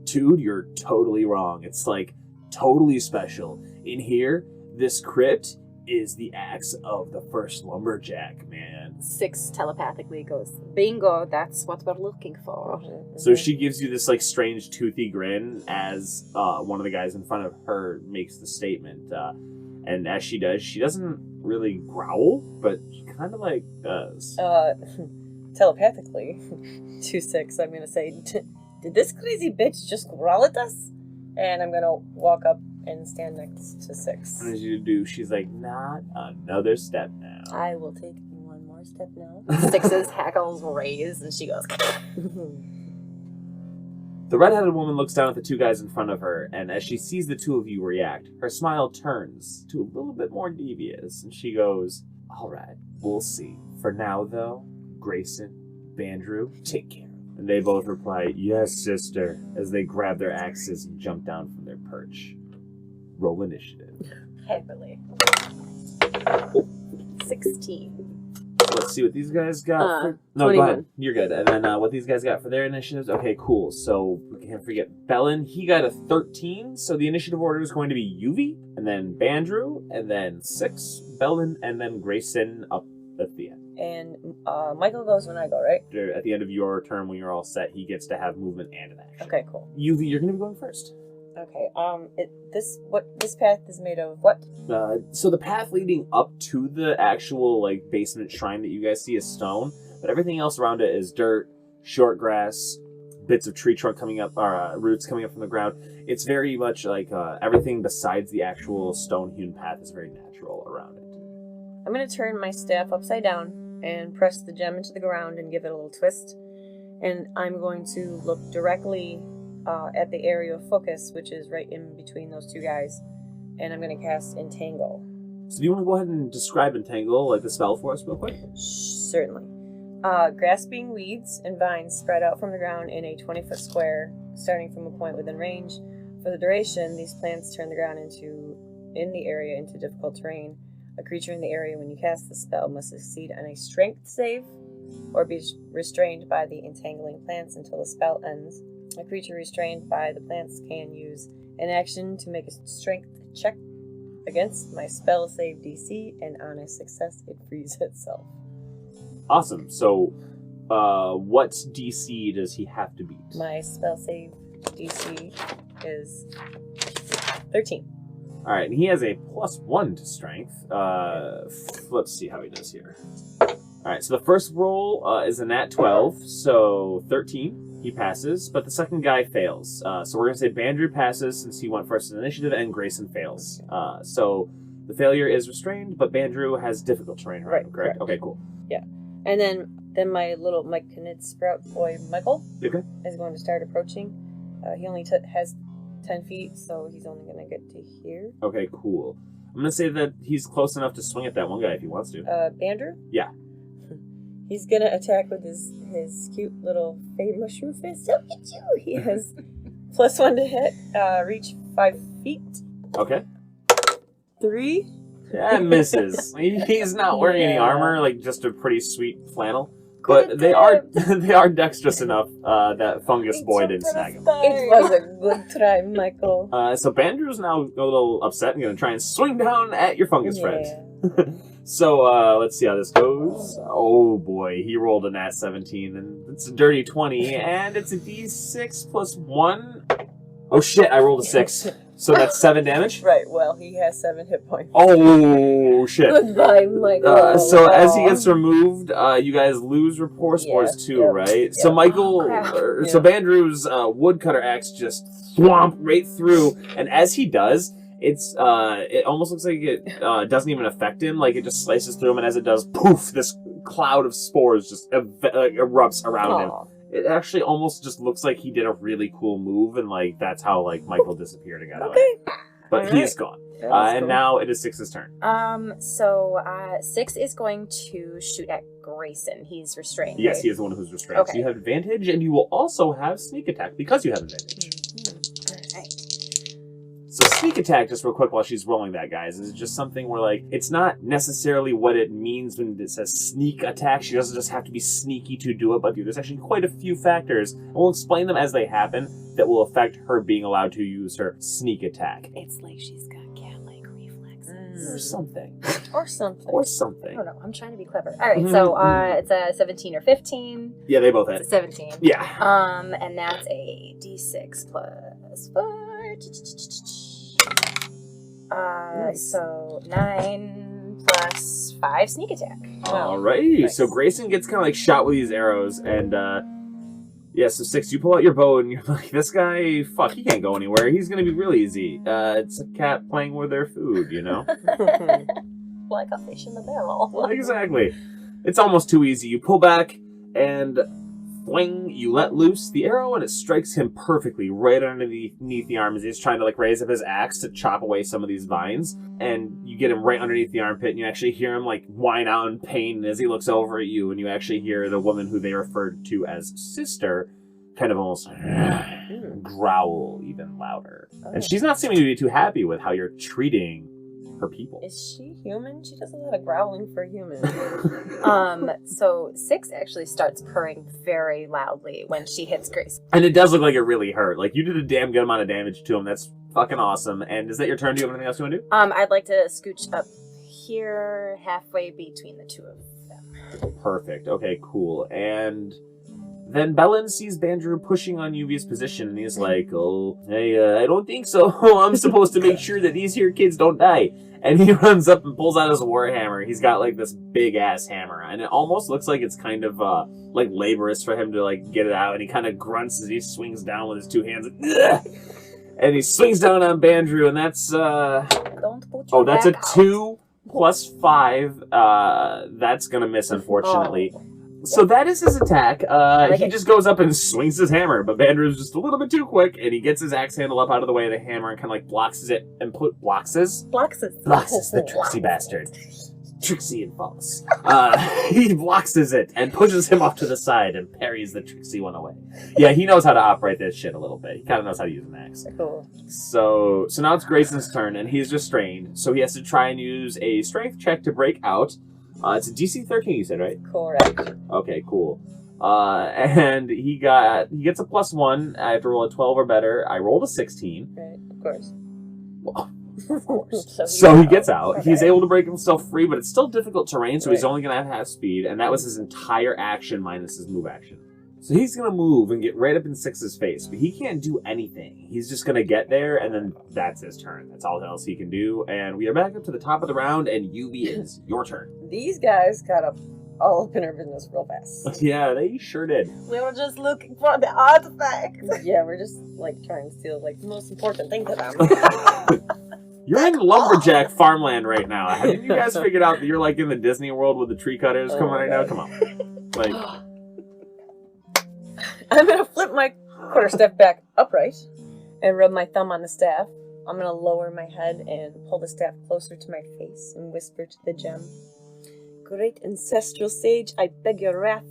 Dude, you're totally wrong. It's like totally special. In here, this crypt is the axe of the first lumberjack, man. 6 telepathically goes, bingo, that's what we're looking for. So she gives you this like strange toothy grin as one of the guys in front of her makes the statement. And as she does, she doesn't really growl, but she kind of like does. Telepathically, 2-6, I'm gonna say, did this crazy bitch just growl at us? And I'm gonna walk up and stand next to 6. And as you do, she's like, not another step now. I will take one more step now. 6's hackles raise, and she goes... The red-headed woman looks down at the 2 guys in front of her, and as she sees the 2 of you react, her smile turns to a little bit more devious, and she goes, all right, we'll see. For now, though, Grayson, Bandrew, take care. And they both reply, yes, sister, as they grab their axes and jump down from their perch. Roll initiative. Happily. 16. Let's see what these guys got. No, 21. go ahead. You're good. And then what these guys got for their initiatives. Okay, cool. So we can't forget Bellin. He got a 13. So the initiative order is going to be Yuvi, and then Bandrew, and then 6, Bellin, and then Grayson up at the end. And Michael goes when I go, right? At the end of your turn, when you're all set, he gets to have movement and an action. Okay, cool. Yuvi, you're going to be going first. Okay. This path is made of what? So the path leading up to the actual like basement shrine that you guys see is stone, but everything else around it is dirt, short grass, bits of tree trunk coming up, or roots coming up from the ground. It's very much like everything besides the actual stone-hewn path is very natural around it. I'm going to turn my staff upside down and press the gem into the ground and give it a little twist. And I'm going to look directly at the area of focus, which is right in between those 2 guys. And I'm going to cast Entangle. So do you want to go ahead and describe Entangle, like the spell for us real quick? Certainly. Grasping weeds and vines spread out from the ground in a 20-foot square, starting from a point within range. For the duration, these plants turn the ground in the area into difficult terrain. A creature in the area when you cast the spell must succeed on a strength save or be restrained by the entangling plants until the spell ends. A creature restrained by the plants can use an action to make a strength check against my spell save DC, and on a success, it frees itself. Awesome. So, what DC does he have to beat? My spell save DC is 13. All right, and he has a +1 to strength. Let's see how he does here. All right, so the first roll is a nat 12, so 13. He passes, but the second guy fails. So we're going to say Bandrew passes since he went first in initiative, and Grayson fails. So the failure is restrained, but Bandrew has difficult terrain around him, correct? Okay, cool. Yeah. And then my little Knit Sprout boy, Michael, is going to start approaching. He only has 10 feet, so he's only going to get to here. Okay, cool. I'm going to say that he's close enough to swing at that one guy if he wants to. Bandrew? Yeah. He's going to attack with his cute little fey mushroom fist. Look at you! He has +1 to hit, reach 5 feet. Okay. 3. That misses. He's not wearing any armor, like just a pretty sweet flannel. But they are dexterous enough that Fungus Boy didn't snag him. It was a good try, Michael. So Bandrew's now a little upset and going to try and swing down at your fungus friend. So let's see how this goes. Oh boy, he rolled a nat 17, and it's a dirty 20, and it's a d6 +1. Oh shit, I rolled a 6. So that's 7 damage? Right, well, he has 7 hit points. Oh, shit. Goodbye, Michael. So as he gets removed, you guys lose rapport spores too, right? So Michael, so Bandrew's woodcutter axe just thwomp right through, and as he does, it almost looks like it doesn't even affect him, like it just slices through him, and as it does, poof, this cloud of spores just erupts around him. It actually almost just looks like he did a really cool move, and like that's how like Michael disappeared and got away. but All he's right. gone. That's And cool. now it is Six's turn. So 6 is going to shoot at Grayson. He's restrained. Yes, right? he is the one who's restrained. So Okay. you have advantage, and you will also have sneak attack because you have advantage. Alright. So sneak attack, just real quick while she's rolling that, guys, is just something where, like, it's not necessarily what it means when it says sneak attack. She doesn't just have to be sneaky to do it, but there's actually quite a few factors, and we'll explain them as they happen, that will affect her being allowed to use her sneak attack. It's like she's got cat-like reflexes. Or something. Or something. Or I something. don't know. I'm trying to be clever. All right, so it's a 17 or 15. Yeah, they both hit. It's a 17. Yeah. And that's a d6 plus 4. Nice. So 9 plus 5 sneak attack. Alrighty. Nice. So Grayson gets kind of like shot with these arrows, and yeah, so 6, you pull out your bow, and you're like, this guy, fuck, he can't go anywhere. He's gonna be real easy. It's a cat playing with their food, you know? Like a fish in the barrel. Exactly. It's almost too easy. You pull back, and fling, you let loose the arrow, and it strikes him perfectly right underneath the arm as he's trying to like raise up his axe to chop away some of these vines. And you get him right underneath the armpit, and you actually hear him like whine out in pain as he looks over at you, and you actually hear the woman who they referred to as sister kind of almost growl even louder. And she's not seeming to be too happy with how you're treating her people. Is she human? She does a lot of growling for human. So 6 actually starts purring very loudly when she hits Grace. And it does look like it really hurt. Like, you did a damn good amount of damage to him. That's fucking awesome. And is that your turn? Do you have anything else you want to do? I'd like to scooch up here, halfway between the two of them. Perfect. Okay, cool. And then Belen sees Bandrew pushing on Yuvi's position, and he's like, oh, hey, I don't think so. I'm supposed to make sure that these here kids don't die. And he runs up and pulls out his warhammer. He's got, like, this big-ass hammer, and it almost looks like it's kind of, like, laborious for him to, like, get it out, and he kind of grunts as he swings down with his two hands. Ugh! And he swings down on Bandrew, and that's, Don't put your that's a back out. 2 plus 5. That's gonna miss, unfortunately. So that is his attack. He just goes up and swings his hammer, but Bandrew's just a little bit too quick, and he gets his axe handle up out of the way of the hammer and kind of like blocks it and blocks the tricksy bastard. Trixie and false. He blocks it and pushes him off to the side and parries the tricksy one away. Yeah, he knows how to operate this shit a little bit. He kind of knows how to use an axe. Cool. So now it's Grayson's turn, and he's restrained, so he has to try and use a strength check to break out. It's a DC 13, you said, right? Correct. Okay, cool. And he gets a +1. I have to roll a 12 or better. I rolled a 16. Right, of course. Well, Of course. so he gets out. Okay. He's able to break himself free, but it's still difficult terrain, so he's Right. only going to have half speed, and that was his entire action minus his move action. So he's going to move and get right up in Six's face, but he can't do anything. He's just going to get there, and then that's his turn. That's all else he can do, and we are back up to the top of the round, and Yubi is your turn. These guys got all up in our business real fast. Yeah, they sure did. We were just looking for the artifact. Yeah, we're just like trying to steal like the most important thing to them. You're in lumberjack farmland right now. Haven't you guys figured out that you're like in the Disney World with the tree cutters coming right now? Come on. Like, I'm gonna flip my quarterstaff back upright and rub my thumb on the staff. I'm gonna lower my head and pull the staff closer to my face and whisper to the gem. Great ancestral sage, I beg your wrath.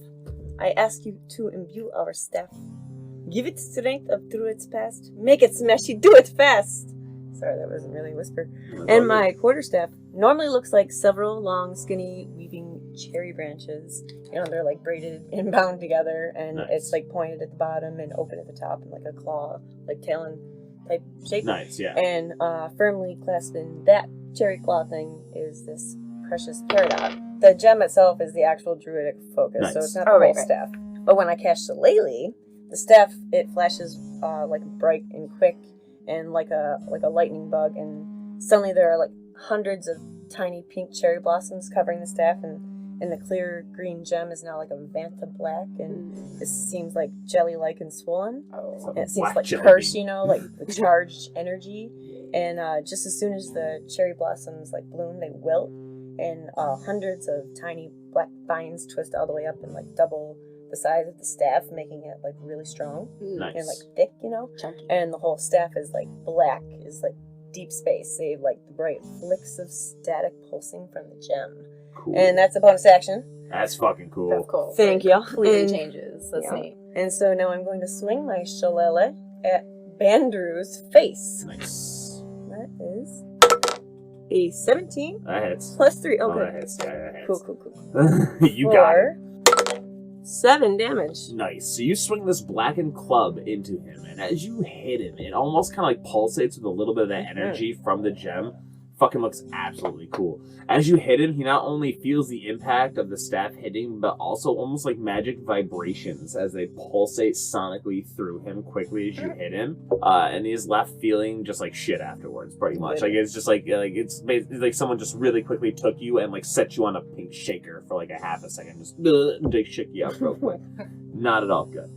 I ask you to imbue our staff. Give it strength of through its past. Make it smashy, do it fast. Sorry, that wasn't really a whisper. And my quarterstaff normally looks like several long, skinny, weaving cherry branches. You know, they're like braided and bound together, and Nice. it's like pointed at the bottom and open at the top, and like a claw, like talon type shape. nice, yeah. And firmly clasped in that cherry claw thing is this precious peridot. The gem itself is the actual druidic focus, so Nice. it's not the Oh, whole right, right. staff. But when I cast Shillelagh, the staff, it flashes like bright and quick and like a lightning bug, and suddenly there are like hundreds of tiny pink cherry blossoms covering the staff, and the clear green gem is now like a Vanta black, and it seems like jelly-like and swollen. And it seems Black like jelly curse, bean. you know, like the charged energy. And just as soon as the cherry blossoms like bloom, they wilt, and hundreds of tiny black vines twist all the way up and like double the size of the staff, making it like really strong Nice. and like thick, you know. Chunky. And the whole staff is like black, is like deep space, save like the bright flicks of static pulsing from the gem. Cool. And that's a bonus action. That's fucking cool. That's cool. Thank you. Completely And- changes. That's yeah. neat. And so now I'm going to swing my shillelagh at Bandrew's face. Nice. That is a 17 That hits. plus 3. Oh, Okay. that hits. Yeah, that hits. Cool. You got it. 7 damage. Nice. So you swing this blackened club into him, and as you hit him, it almost kind of like pulsates with a little bit of that energy from the gem. Fucking looks absolutely cool. As you hit him, he not only feels the impact of the staff hitting, but also almost like magic vibrations as they pulsate sonically through him quickly as you hit him. And he's left feeling just like shit afterwards, pretty much. Like it's just like it's like someone just really quickly took you and like set you on a pink shaker for like a half a second, just they shook you up real quick. Not at all good.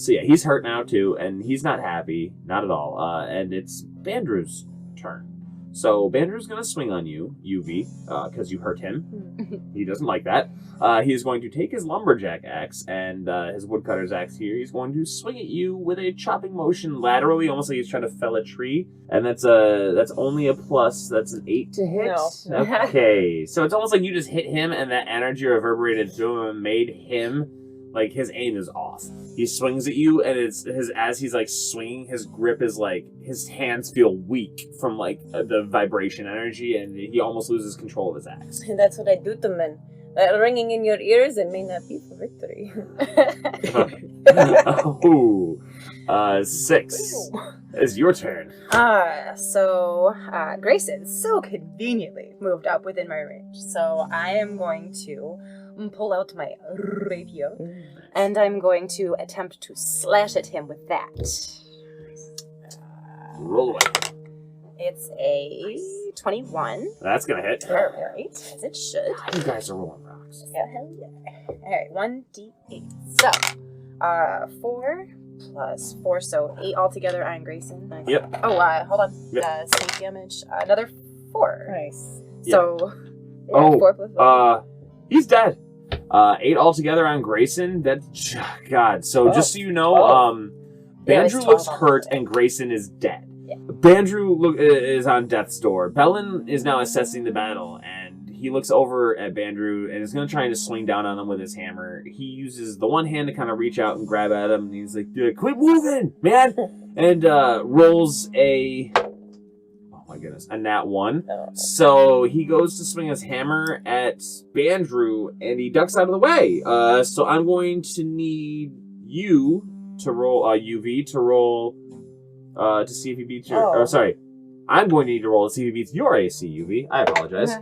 So yeah, he's hurt now too, and he's not happy, not at all. And it's Bandrew's turn. So Bandrew's going to swing on you, UV, because you hurt him. He doesn't like that. He is going to take his lumberjack axe and his woodcutter's axe here. He's going to swing at you with a chopping motion laterally, almost like he's trying to fell a tree. And that's only a plus. That's an 8 to hit. No. Okay, so it's almost like you just hit him, and that energy reverberated through him and made him. Like, his aim is off. He swings at you, and as he's, like, swinging, his grip is, like, his hands feel weak from, like, the vibration energy, and he almost loses control of his axe. And that's what I do to men. That ringing in your ears, it may not be for victory. Oh, 6. It's your turn. So Grayson so conveniently moved up within my range. So I am going to pull out my rapier, and I'm going to attempt to slash at him with that. Roll away. It's a 21. That's gonna hit. Alright, as it should. You guys are rolling rocks. Yeah, hell yeah. Alright, 1d8. So, 4 plus 4, so 8 altogether on Grayson. Yep. Oh, hold on. Yep. Snake damage. Another 4. Nice. So, yeah, Oh, 4 plus 4. He's dead. 8 altogether on Grayson. That's God. So just so you know, Yeah, it's Bandrew 12 looks on hurt the and Grayson is dead. Yeah. Bandrew is on death's door. Bellin is now assessing the battle, and he looks over at Bandrew and is going to try to swing down on him with his hammer. He uses the one hand to kind of reach out and grab at him, and he's like, "Dude, quit moving, man!" And rolls a... Oh my goodness, a nat 1. Oh. So he goes to swing his hammer at Bandrew, and he ducks out of the way. So I'm going to need you to roll, UV, to roll, to see if he beats your... Oh. Or, sorry. I'm going to need to roll to see if he beats your AC, UV. I apologize.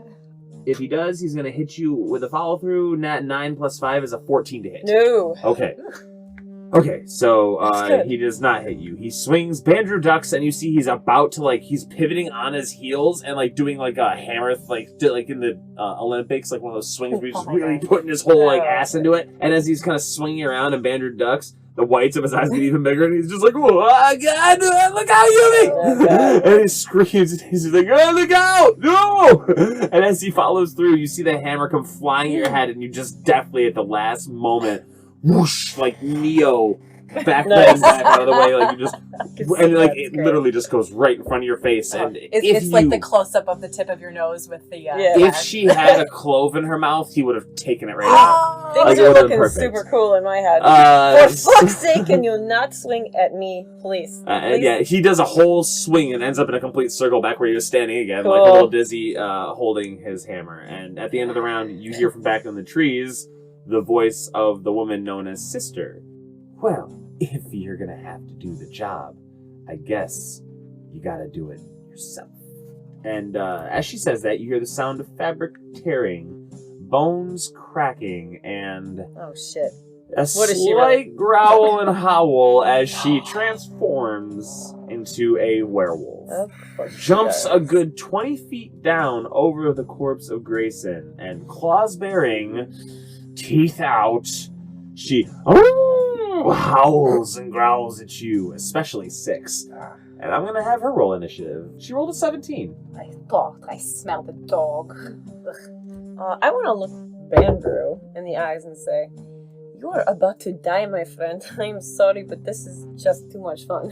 If he does, he's going to hit you with a follow-through. Nat 9 plus 5 is a 14 to hit. No. Okay. Okay, so That's good. he does not hit you. He swings, Bandrew ducks, and you see he's about to, like, he's pivoting on his heels and, like, doing, like, a hammer, like in the Olympics, like one of those swings where he's just my really God. putting his whole, like, Oh, ass into it. And as he's kind of swinging around and Bandrew ducks, the whites of his eyes get even bigger, and he's just like, "Oh, God, look out, Yumi!" Oh, God. And he screams, and he's like, "Oh, look out! No!" And as he follows through, you see the hammer come flying at your head, and you just deftly, at the last moment, whoosh, like Neo, back out of the way, like you just, and like it literally just goes right in front of your face. And It's like the close-up of the tip of your nose with the... Yeah. if she had a clove in her mouth, he would have taken it right out. Oh, Things Like, it are would've been looking perfect. super cool in my head. Uh, For fuck's sake, can you not swing at me, please? And yeah, he does a whole swing and ends up in a complete circle back where he was standing again, like a Cool. little dizzy, holding his hammer. And at the end of the round, you hear from back in the trees the voice of the woman known as Sister. "Well, if you're gonna have to do the job, I guess you gotta do it yourself." And as she says that, you hear the sound of fabric tearing, bones cracking, and Oh, shit. a What is she slight growl and howl as she transforms into a werewolf. Of course she Jumps does. a good 20 feet down over the corpse of Grayson, and claws bearing, teeth out, she howls and growls at you, especially 6. And I'm gonna have her roll initiative. She rolled a 17. I thought I smelled a dog. I want to look Bandrew in the eyes and say, "You are about to die, my friend. I am sorry, but this is just too much fun."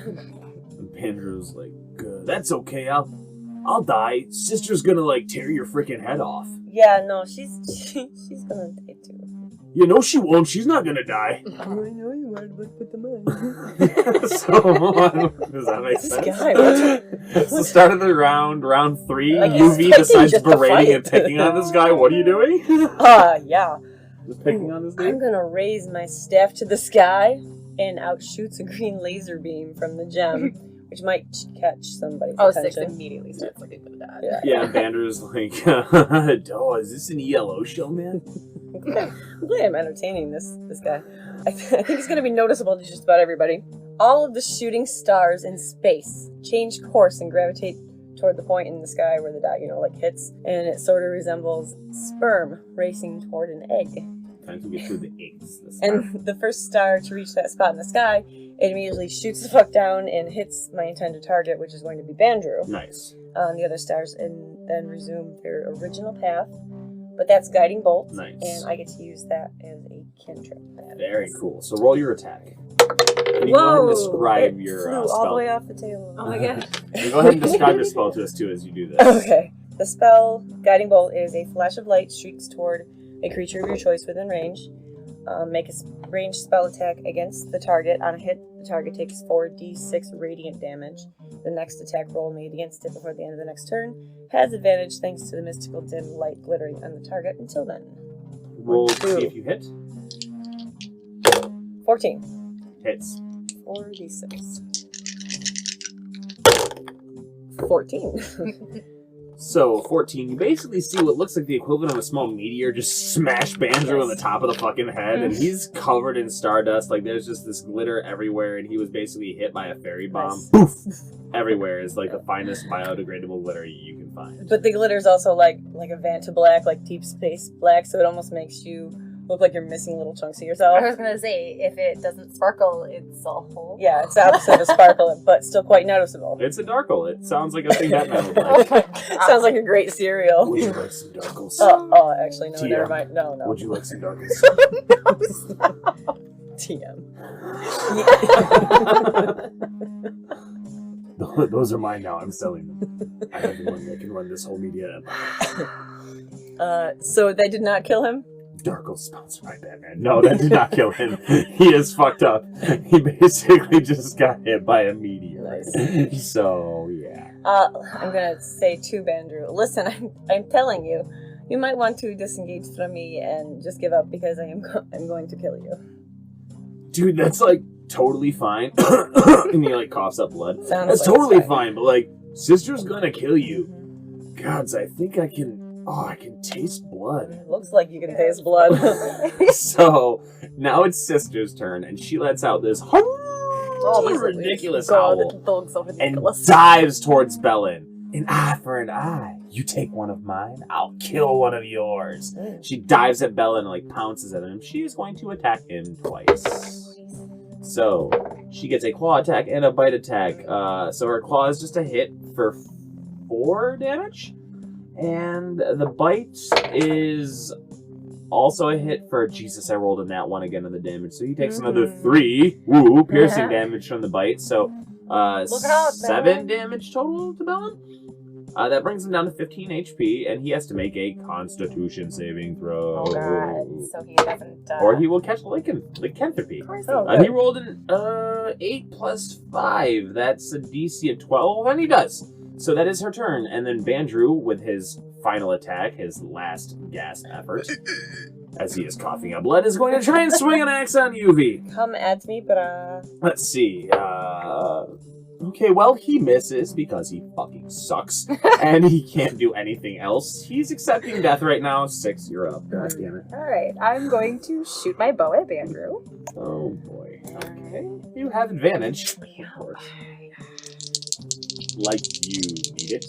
And Pandrew's like, "Good. That's okay. I'll die. Sister's gonna, like, tear your freaking head off. Yeah, no, she's gonna die too. You know she won't. She's not gonna die. I know you wanted to put the money. So, does that make This sense? guy, what? It's the start of the round 3. Like, he's UV fighting decides just to berating fight. and picking on this guy. What are you doing? Yeah. Just picking on this I'm dude? gonna raise my staff to the sky and outshoots a green laser beam from the gem, which might catch somebody's Oh, attention. 6 immediately starts looking for the dog. Yeah. Yeah, Bander's like, oh, is this an ELO show, man? I'm glad I'm entertaining this guy. I think he's going to be noticeable to just about everybody. All of the shooting stars in space change course and gravitate toward the point in the sky where the dot, hits, and it sort of resembles sperm racing toward an egg. Time to get through the eggs. And the first star to reach that spot in the sky, it immediately shoots the fuck down and hits my intended target, which is going to be Bandrew. Nice. The other stars and then resume their original path. But that's Guiding Bolt, Nice. and I get to use that as a cantrip. Very cool. So roll your attack. Can you go ahead and describe it your flew spell? all the way off the table. Oh my god. You go ahead and describe your spell to us too as you do this. Okay. The spell, Guiding Bolt, is a flash of light streaks toward a creature of your choice within range. Make a ranged spell attack against the target. On a hit, the target takes 4d6 radiant damage. The next attack roll made against it before the end of the next turn has advantage thanks to the mystical dim light glittering on the target until then. Roll to see if you hit. 14. Hits. 4d6. 14. So, 14, you basically see what looks like the equivalent of a small meteor just smash Banjo on the top of the fucking head, and he's covered in stardust. Like, there's just this glitter everywhere, and he was basically hit by a fairy bomb. Nice. Poof! Everywhere is like the finest biodegradable glitter you can find. But the glitter's also like a Vanta black, like deep space black, so it almost makes you look like you're missing little chunks of yourself. I was gonna say, if it doesn't sparkle, it's a hole. Yeah, it's the opposite of sparkle, but still quite noticeable. It's a Darkle. It sounds like a thing Batman would like. Sounds like a great cereal. Would you like some Darkles? Actually, no, TM. Never mind. No. Would you like some Darkles? TM. Those are mine now. I'm selling them. I have the one that can run this whole media empire. So they did not kill him? Darkle sponsored by Batman. No, that did not kill him. He is fucked up. He basically just got hit by a meteor. Nice. So, yeah. I'm gonna say to Bandrew, listen, I'm telling you, you might want to disengage from me and just give up because I'm going to kill you. Dude, that's like totally fine. And he like coughs up blood. Sounds That's like totally it's fine, but like, sister's gonna kill you. Gods, I think I can. Oh, I can taste blood. It looks like you can taste blood. So now it's sister's turn, and she lets out this ridiculous howl Dog's so and ridiculous. dives towards Bellin. An eye for an eye. You take one of mine, I'll kill one of yours. She dives at Bellin and like pounces at him. She is going to attack him twice. So she gets a claw attack and a bite attack. So her claw is just a hit for 4 damage. And the bite is also a hit for... Jesus, I rolled a nat 1 again on the damage. So he takes another 3 piercing damage from the bite. So 7 damage total to Bellin. That brings him down to 15 HP. And he has to make a Constitution saving throw. Oh god. So he doesn't... Or he will catch lycanthropy. He rolled an 8 plus 5. That's a DC of 12. And he does. So that is her turn, and then Bandrew, with his final attack, his last gasp effort, as he is coughing up blood, is going to try and swing an axe on UV. Come at me, brah. Let's see. Okay, well, he misses because he fucking sucks, and he can't do anything else. He's accepting death right now. 6, you're up. God damn it. Alright, I'm going to shoot my bow at Bandrew. Oh boy. Okay. You have advantage. Of course. Like you need it.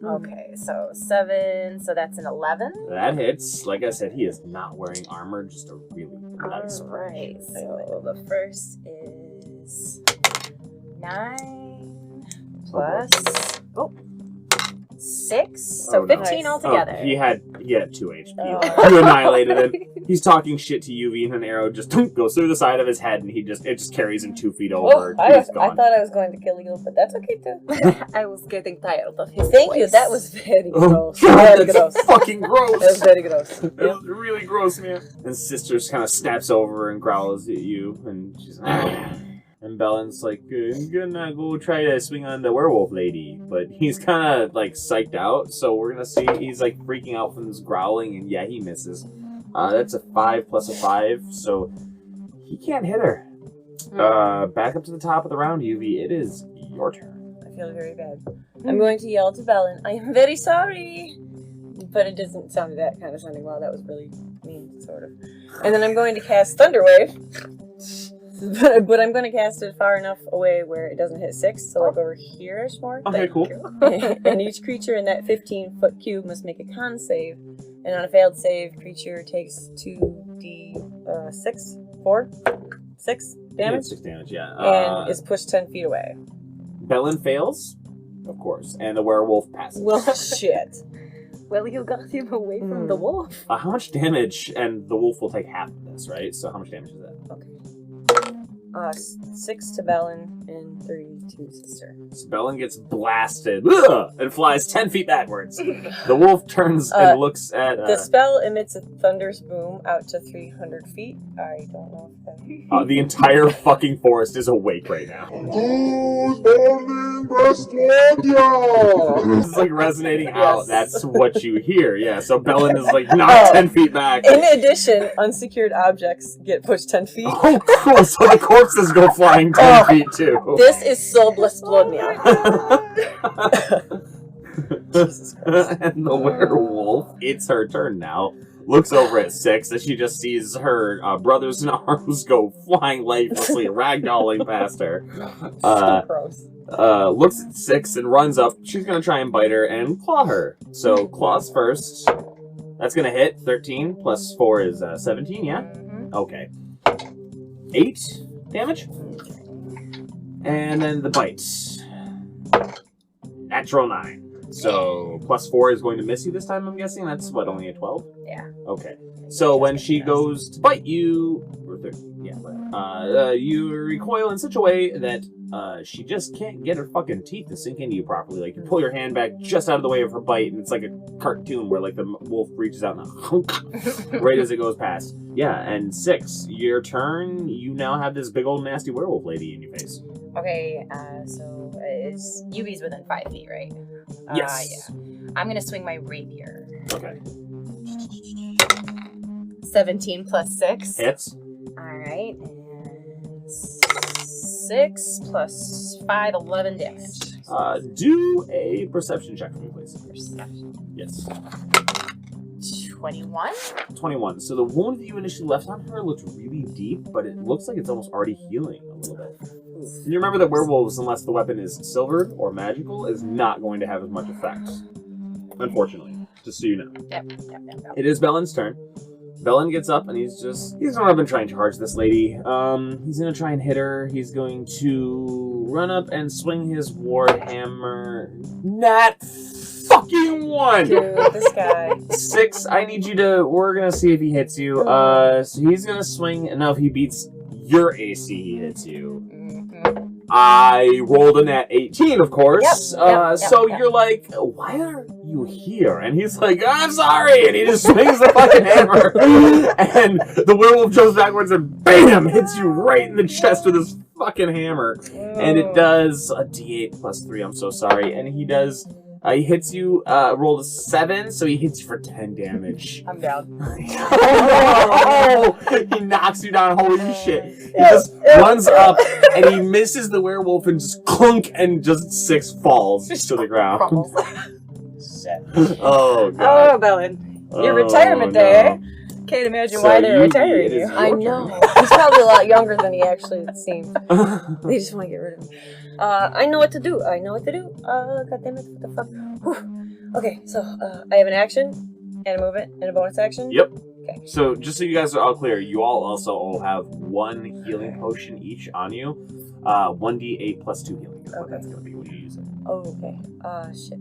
Okay, so 7, so that's an 11. That hits. Like I said, he is not wearing armor, just a really nice Alright, so the first is 9 plus 6, so 15 altogether. He had He had 2 HP. Oh. You annihilated him. He's talking shit to Yuvi, and an arrow just goes through the side of his head, and it just carries him 2 feet over. I He's gone. thought I was going to kill you, but that's okay too. I was getting tired of his Thank you. voice. That was very Oh, gross. God, Very that's gross. fucking gross. That was very gross. It was really gross, man. And Sister kind of snaps over and growls at you, and she's and Bellen's like, I'm gonna go try to swing on the werewolf lady. But he's kind of like psyched out, so we're gonna see he's like freaking out from this growling, and yeah, he misses. That's a 5 plus a 5, so he can't hit her. Back up to the top of the round, Yuvi. It is your turn. I feel very bad. I'm going to yell to Bellin, I am very sorry. But it doesn't sound that kind of sounding well. That was really mean, sort of. And then I'm going to cast Thunderwave. But I'm going to cast it far enough away where it doesn't hit 6, so like over here-ish more. Okay, cool. And each creature in that 15-foot cube must make a con save. And on a failed save, creature takes 2d6, 6 damage. 6 damage, yeah. And is pushed 10 feet away. Bellin fails, of course, and the werewolf passes. Well, shit. Well, you got him away from the wolf. How much damage? And the wolf will take half of this, right? So how much damage is that? Okay. 6 to Bellin and 3 to Sister. So Bellin gets blasted and flies 10 feet backwards. The wolf turns and looks at... the spell emits a thunderous boom out to 300 feet. I don't know if that... the entire fucking forest is awake right now. Good morning, Westlandia! It's like resonating out. That's what you hear. Yeah, so Bellin is like knocked 10 feet back. In addition, unsecured objects get pushed 10 feet. Oh, cool. So the corpses go flying 10 feet too. This is so Blisplodnia. Jesus Christ. And the werewolf, it's her turn now, looks over at 6 as she just sees her brothers in arms go flying lifelessly, ragdolling past her. So gross. Looks at 6 and runs up. She's going to try and bite her and claw her. So claws first. That's going to hit. 13 plus 4 is 17, yeah? Okay. 8 damage. And then the bite. Natural 9. So plus 4 is going to miss you this time, I'm guessing? That's what, only a 12? Yeah. Okay. So when she goes to bite you, or you recoil in such a way that she just can't get her fucking teeth to sink into you properly. Like, you pull your hand back just out of the way of her bite, and it's like a cartoon where, like, the wolf reaches out and right as it goes past. Yeah, and 6, your turn. You now have this big old nasty werewolf lady in your face. Okay, so Yuvi's within 5 feet, right? Yes. Yeah. I'm gonna swing my rapier. Okay. 17 plus 6. Hits. Alright, and 6 plus 5, 11 damage. Do a perception check for me, please. Perception. Yes. 21? 21. So the wound that you initially left on her looked really deep, but it looks like it's almost already healing a little bit. And you remember that werewolves, unless the weapon is silvered or magical, is not going to have as much effect. Unfortunately. Just so you know. Yep. It is Bellin's turn. Bellin gets up and he's going up and try and charge this lady. He's going to try and hit her. He's going to run up and swing his warhammer. Nat fucking 1! Dude, this guy. 6, we're going to see if he hits you. So he's going to swing, and now if he beats your AC, he hits you. I rolled a nat 18, of course. Yep, so you're like, why are you here? And he's like, I'm sorry! And he just swings the fucking hammer. And the werewolf jumps backwards and BAM! Hits you right in the chest with his fucking hammer. And it does a d8 plus 3, I'm so sorry. And he does... he hits you, rolled a 7, so he hits you for 10 damage. I'm down. Oh, he knocks you down, holy shit. He just runs up, and he misses the werewolf, and just clunk, and just 6 falls to the ground. Oh, God. Oh, Bellin. Your retirement day. Can't imagine why they're retiring you. I know. He's probably a lot younger than he actually seems. They just want to get rid of him. I know what to do. God damn it, what the fuck? Whew. Okay, so I have an action, and a movement, and a bonus action. Yep. Okay. So, just so you guys are all clear, you all also all have 1 healing potion each on you. 1d8 plus 2 healing is what that's going to be when you use it. Oh, okay. Shit.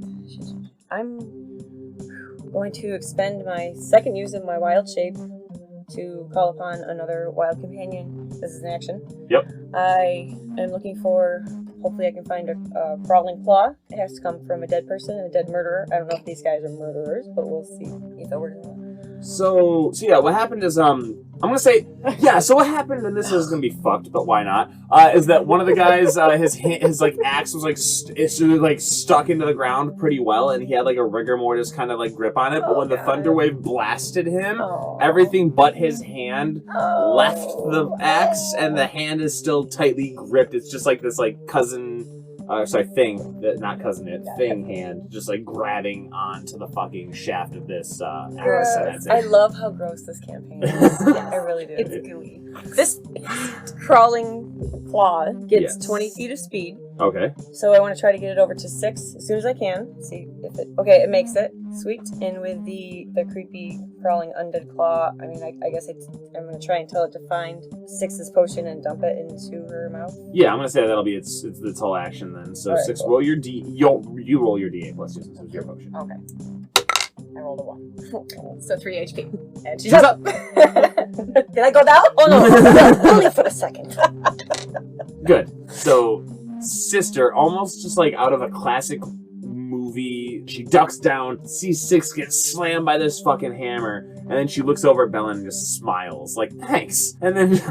going to expend my second use of my wild shape to call upon another wild companion. This is an action. Yep. I am looking for, hopefully I can find a crawling claw. It has to come from a dead person, a dead murderer. I don't know if these guys are murderers, but we'll see if it works. So yeah, what happened is, I'm gonna say, yeah, so what happened, and this is gonna be fucked, but why not, is that one of the guys, his like, axe was, like, stuck into the ground pretty well, and he had, like, a rigor mortis kind of, like, grip on it, but when the thunder wave blasted him, everything but his hand left the axe, and the hand is still tightly gripped. It's just like this, like, thing hand, just like grabbing onto the fucking shaft of this axe. And that's it. I love how gross this campaign is. I really do. It's gooey. This crawling claw gets 20 feet of speed. Okay. So I want to try to get it over to 6 as soon as I can. See if it... Okay, it makes it. Sweet. And with the creepy crawling undead claw, I mean, I guess I'm going to try and tell it to find 6's potion and dump it into her mouth. Yeah, I'm going to say that'll be its whole action then. So right, 6, cool. roll your D... You roll your D8 plus 2 since it was your potion. Okay. I rolled a 1. So 3 HP. And she's She's up. Did I go down? Oh no! Only for a second. Good. So, Sister, almost just like out of a classic movie, she ducks down, sees 6 get slammed by this fucking hammer, and then she looks over at Belen and just smiles, like, thanks. And then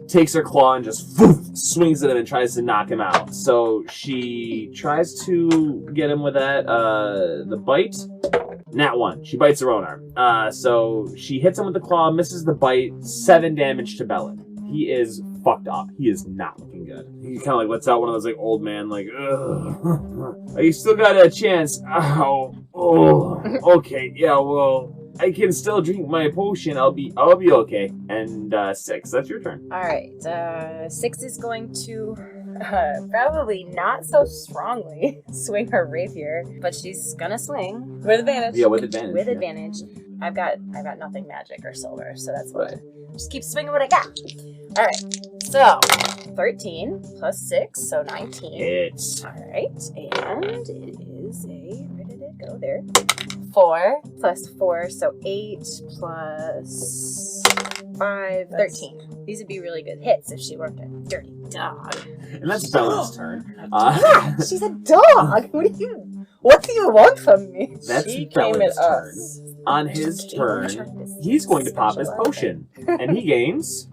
takes her claw and just swings at him and tries to knock him out. So she tries to get him with that, the bite. Nat 1. She bites her own arm. So she hits him with the claw, misses the bite, 7 damage to Belen. He is fucked up. He is not looking good. He kind of like lets out one of those like old man like, ugh. You still got a chance. Ow. Oh. Okay. Yeah. Well, I can still drink my potion. I'll be okay. And 6. That's your turn. All right. 6 is going to probably not so strongly swing her rapier, but she's gonna swing With advantage. Yeah, with advantage. with yeah. advantage. I've got nothing magic or silver, so that's what. Just keep swinging what I got. All right. So 13 plus 6, so 19. It's All right, and it is a, where did it go there? 4 plus 4, so 8 plus 5, 13. These would be really good hits if she weren't a dirty dog. and that's Belen's turn. Yeah, she's a dog. What do you want from me? That's She came Belen's at turn. us. On his turn, he's going to pop his potion, and he gains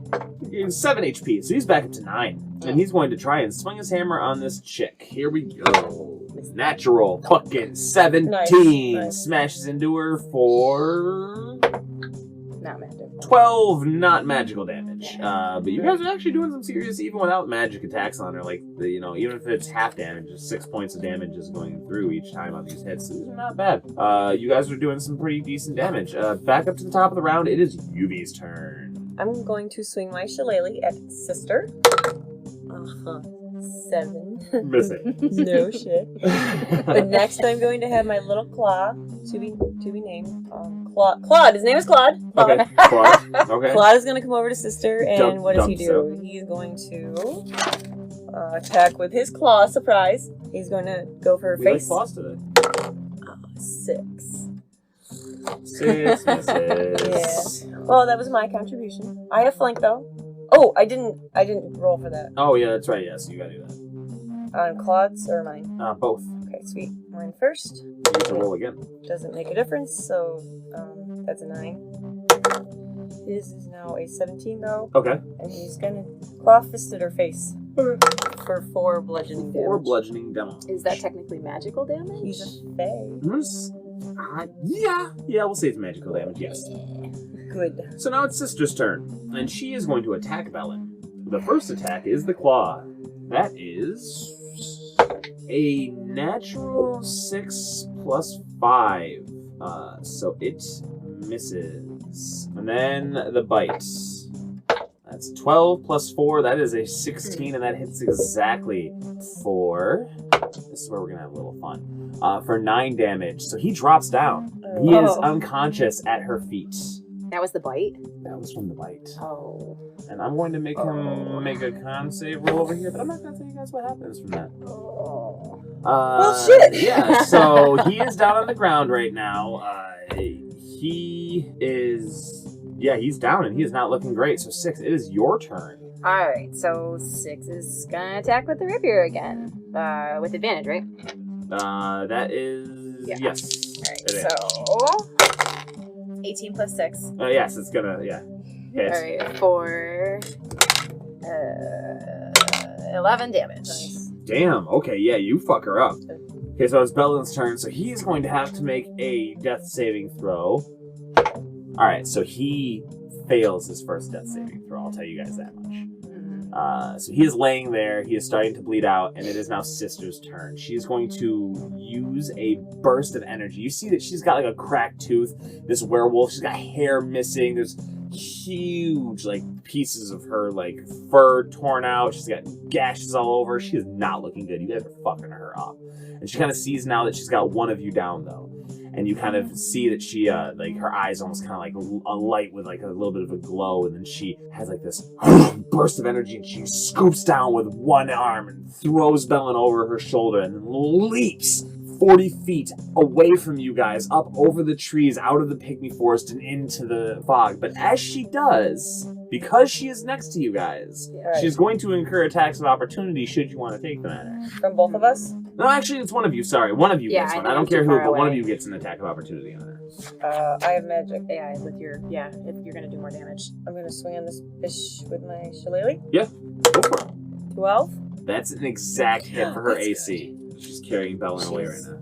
7 HP, so he's back up to 9. And he's going to try and swing his hammer on this chick. Here we go. Natural fucking 17. Nice. Smashes into her for Not magic. 12 not magical damage. But you guys are actually doing some serious, even without magic attacks on her. Like, even if it's half damage, just 6 points of damage is going through each time on these hits. These are not bad. You guys are doing some pretty decent damage. Back up to the top of the round, it is Yuvi's turn. I'm going to swing my shillelagh at Sister. 7. Miss it. No shit. But next I'm going to have my little claw to be named. Claude. His name is Claude. Okay. Claude. Okay. Claude is going to come over to Sister, and what does he do? So. He's going to attack with his claw. Surprise! He's going to go for her We like face. claws today. 6. 6 misses. Yeah. Well, that was my contribution. I have flank though. Oh, I didn't roll for that. Oh, yeah, that's right. Yes, you gotta do that. On Claude's or mine? Both. Okay, sweet. Mine first. You get to roll again. Doesn't make a difference, so that's a 9. His is now a 17 though, Okay. and he's gonna claw fist at her face for 4 bludgeoning damage. 4 bludgeoning damage. Is that technically magical damage? He's a fae. Yeah, we'll say it's magical damage, yes. Good. So now it's Sister's turn, and she is going to attack Belen. The first attack is the claw. That is a natural 6 plus 5. So it misses. And then the bite. That's 12 plus 4. That is a 16, and that hits exactly for... This is where we're going to have a little fun. For 9 damage. So he drops down. He is unconscious at her feet. That was the bite? That was from the bite. Oh. And I'm going to make him make a con save roll over here, but I'm not going to tell you guys what happens from that. Oh. Well, shit. Yeah, so he is down on the ground right now. He is... Yeah, he's down and he is not looking great. So 6, it is your turn. Alright, so 6 is gonna attack with the rapier again. With advantage, right? That is... Yeah. Yes. Alright, it is. So 18 plus 6. Yes, it's gonna... Yeah. Hit. Alright, for 11 damage. Damn, okay, yeah, you fuck her up. Okay, so it's Bellin's turn, so he's going to have to make a death saving throw. Alright, so he fails his first death saving throw, I'll tell you guys that much. So he is laying there, he is starting to bleed out, and it is now Sister's turn. She is going to use a burst of energy. You see that she's got like a cracked tooth, this werewolf, she's got hair missing, there's huge like pieces of her like fur torn out, she's got gashes all over, she is not looking good. You guys are fucking her up. And she kind of sees now that she's got one of you down though. And you kind of see that she, like, her eyes almost kind of like alight with like a little bit of a glow, and then she has like this burst of energy, and she scoops down with one arm and throws Bellin over her shoulder, and then leaps 40 feet away from you guys, up over the trees, out of the pygmy forest, and into the fog. But as she does, because she is next to you guys, she's going to incur attacks of opportunity should you want to take them at her. From both of us? No, actually, it's one of you. Sorry, one of you gets one. I don't care who, but one of away. you gets an attack of opportunity on her. I have magic. Yeah, with your if you're gonna do more damage. I'm gonna swing on this bitch with my shillelagh. Yeah, go for it. 12. That's an exact hit for her AC. She's carrying Bellin away right now.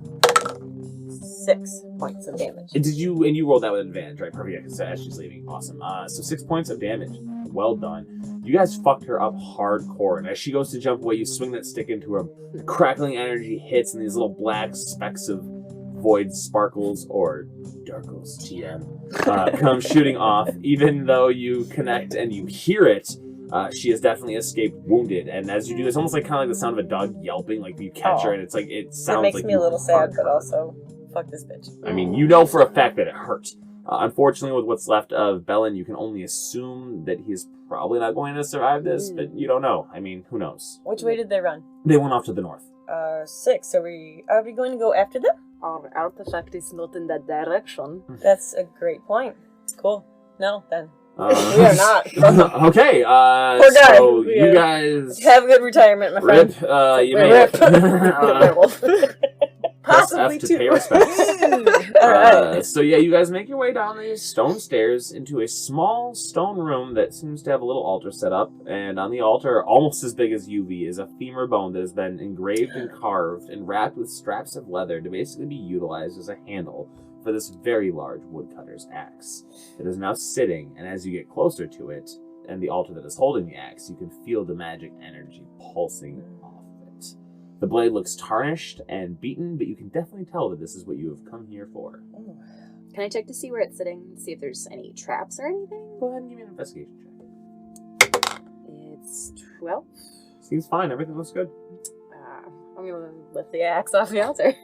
6 points of damage. And you rolled that with advantage, right? Perfect. Yeah, because as she's leaving. Awesome. So 6 points of damage. Well done. You guys fucked her up hardcore, and as she goes to jump away, you swing that stick into her. The crackling energy hits, and these little black specks of void sparkles or darkles TM come shooting off. Even though you connect and you hear it, she has definitely escaped wounded. And as you do, it's almost like kind of like the sound of a dog yelping. Like you catch her, and it's like it sounds. It makes like me a little sad, but her. also fuck this bitch. I mean, you know for a fact that it hurt. Unfortunately, with what's left of Bellin, you can only assume that he's probably not going to survive this, but you don't know. I mean, who knows? Which way did they run? They went off to the north. 6. Are we going to go after them? Our artifact is not in that direction. That's a great point. Cool. No, then. We are not. Okay, Poor guy. so you guys... Have a good retirement, my friend. Rip, you may... Possibly F to too. pay respects. Alright. So yeah, you guys make your way down these stone stairs into a small stone room that seems to have a little altar set up, and on the altar, almost as big as UV, is a femur bone that has been engraved and carved and wrapped with straps of leather to basically be utilized as a handle for this very large woodcutter's axe. It is now sitting, and as you get closer to it, and the altar that is holding the axe, you can feel the magic energy pulsing off of it. The blade looks tarnished and beaten, but you can definitely tell that this is what you have come here for. Can I check to see where it's sitting? See if there's any traps or anything? Go ahead and give me an investigation check. It's 12. Seems fine. Everything looks good. I'm gonna lift the axe off the altar.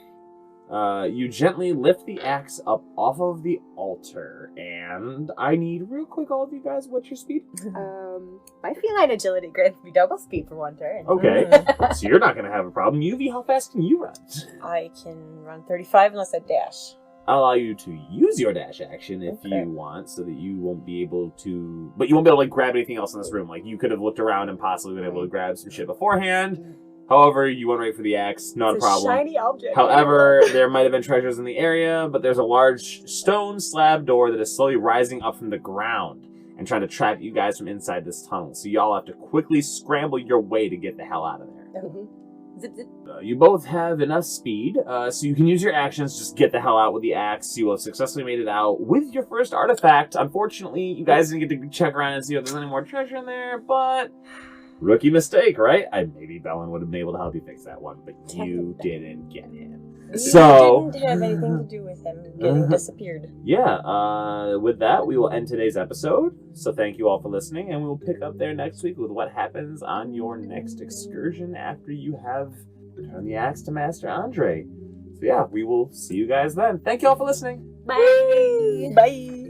You gently lift the axe up off of the altar, and I need real quick, all of you guys, what's your speed? My feline agility grants me double speed for one turn. Okay, so you're not going to have a problem. UV, how fast can you run? I can run 35 unless I dash. I'll allow you to use your dash action if you want, so that you won't be able to... But you won't be able to like, grab anything else in this room. Like, you could have looked around and possibly been able to grab some shit beforehand. However, you went right for the axe, not a problem. Shiny object. However, there might have been treasures in the area, but there's a large stone slab door that is slowly rising up from the ground and trying to trap you guys from inside this tunnel. So y'all have to quickly scramble your way to get the hell out of there. Zip, zip. You both have enough speed, so you can use your actions, just get the hell out with the axe. You will have successfully made it out with your first artifact. Unfortunately, you guys didn't get to check around and see if there's any more treasure in there, but... Rookie mistake, right? Maybe Bellin would have been able to help you fix that one, but you didn't get him. You didn't have anything to do with him getting disappeared. Yeah, with that, we will end today's episode. So thank you all for listening, and we will pick up there next week with what happens on your next excursion after you have returned the axe to Master Andre. So yeah, we will see you guys then. Thank you all for listening. Bye. Bye.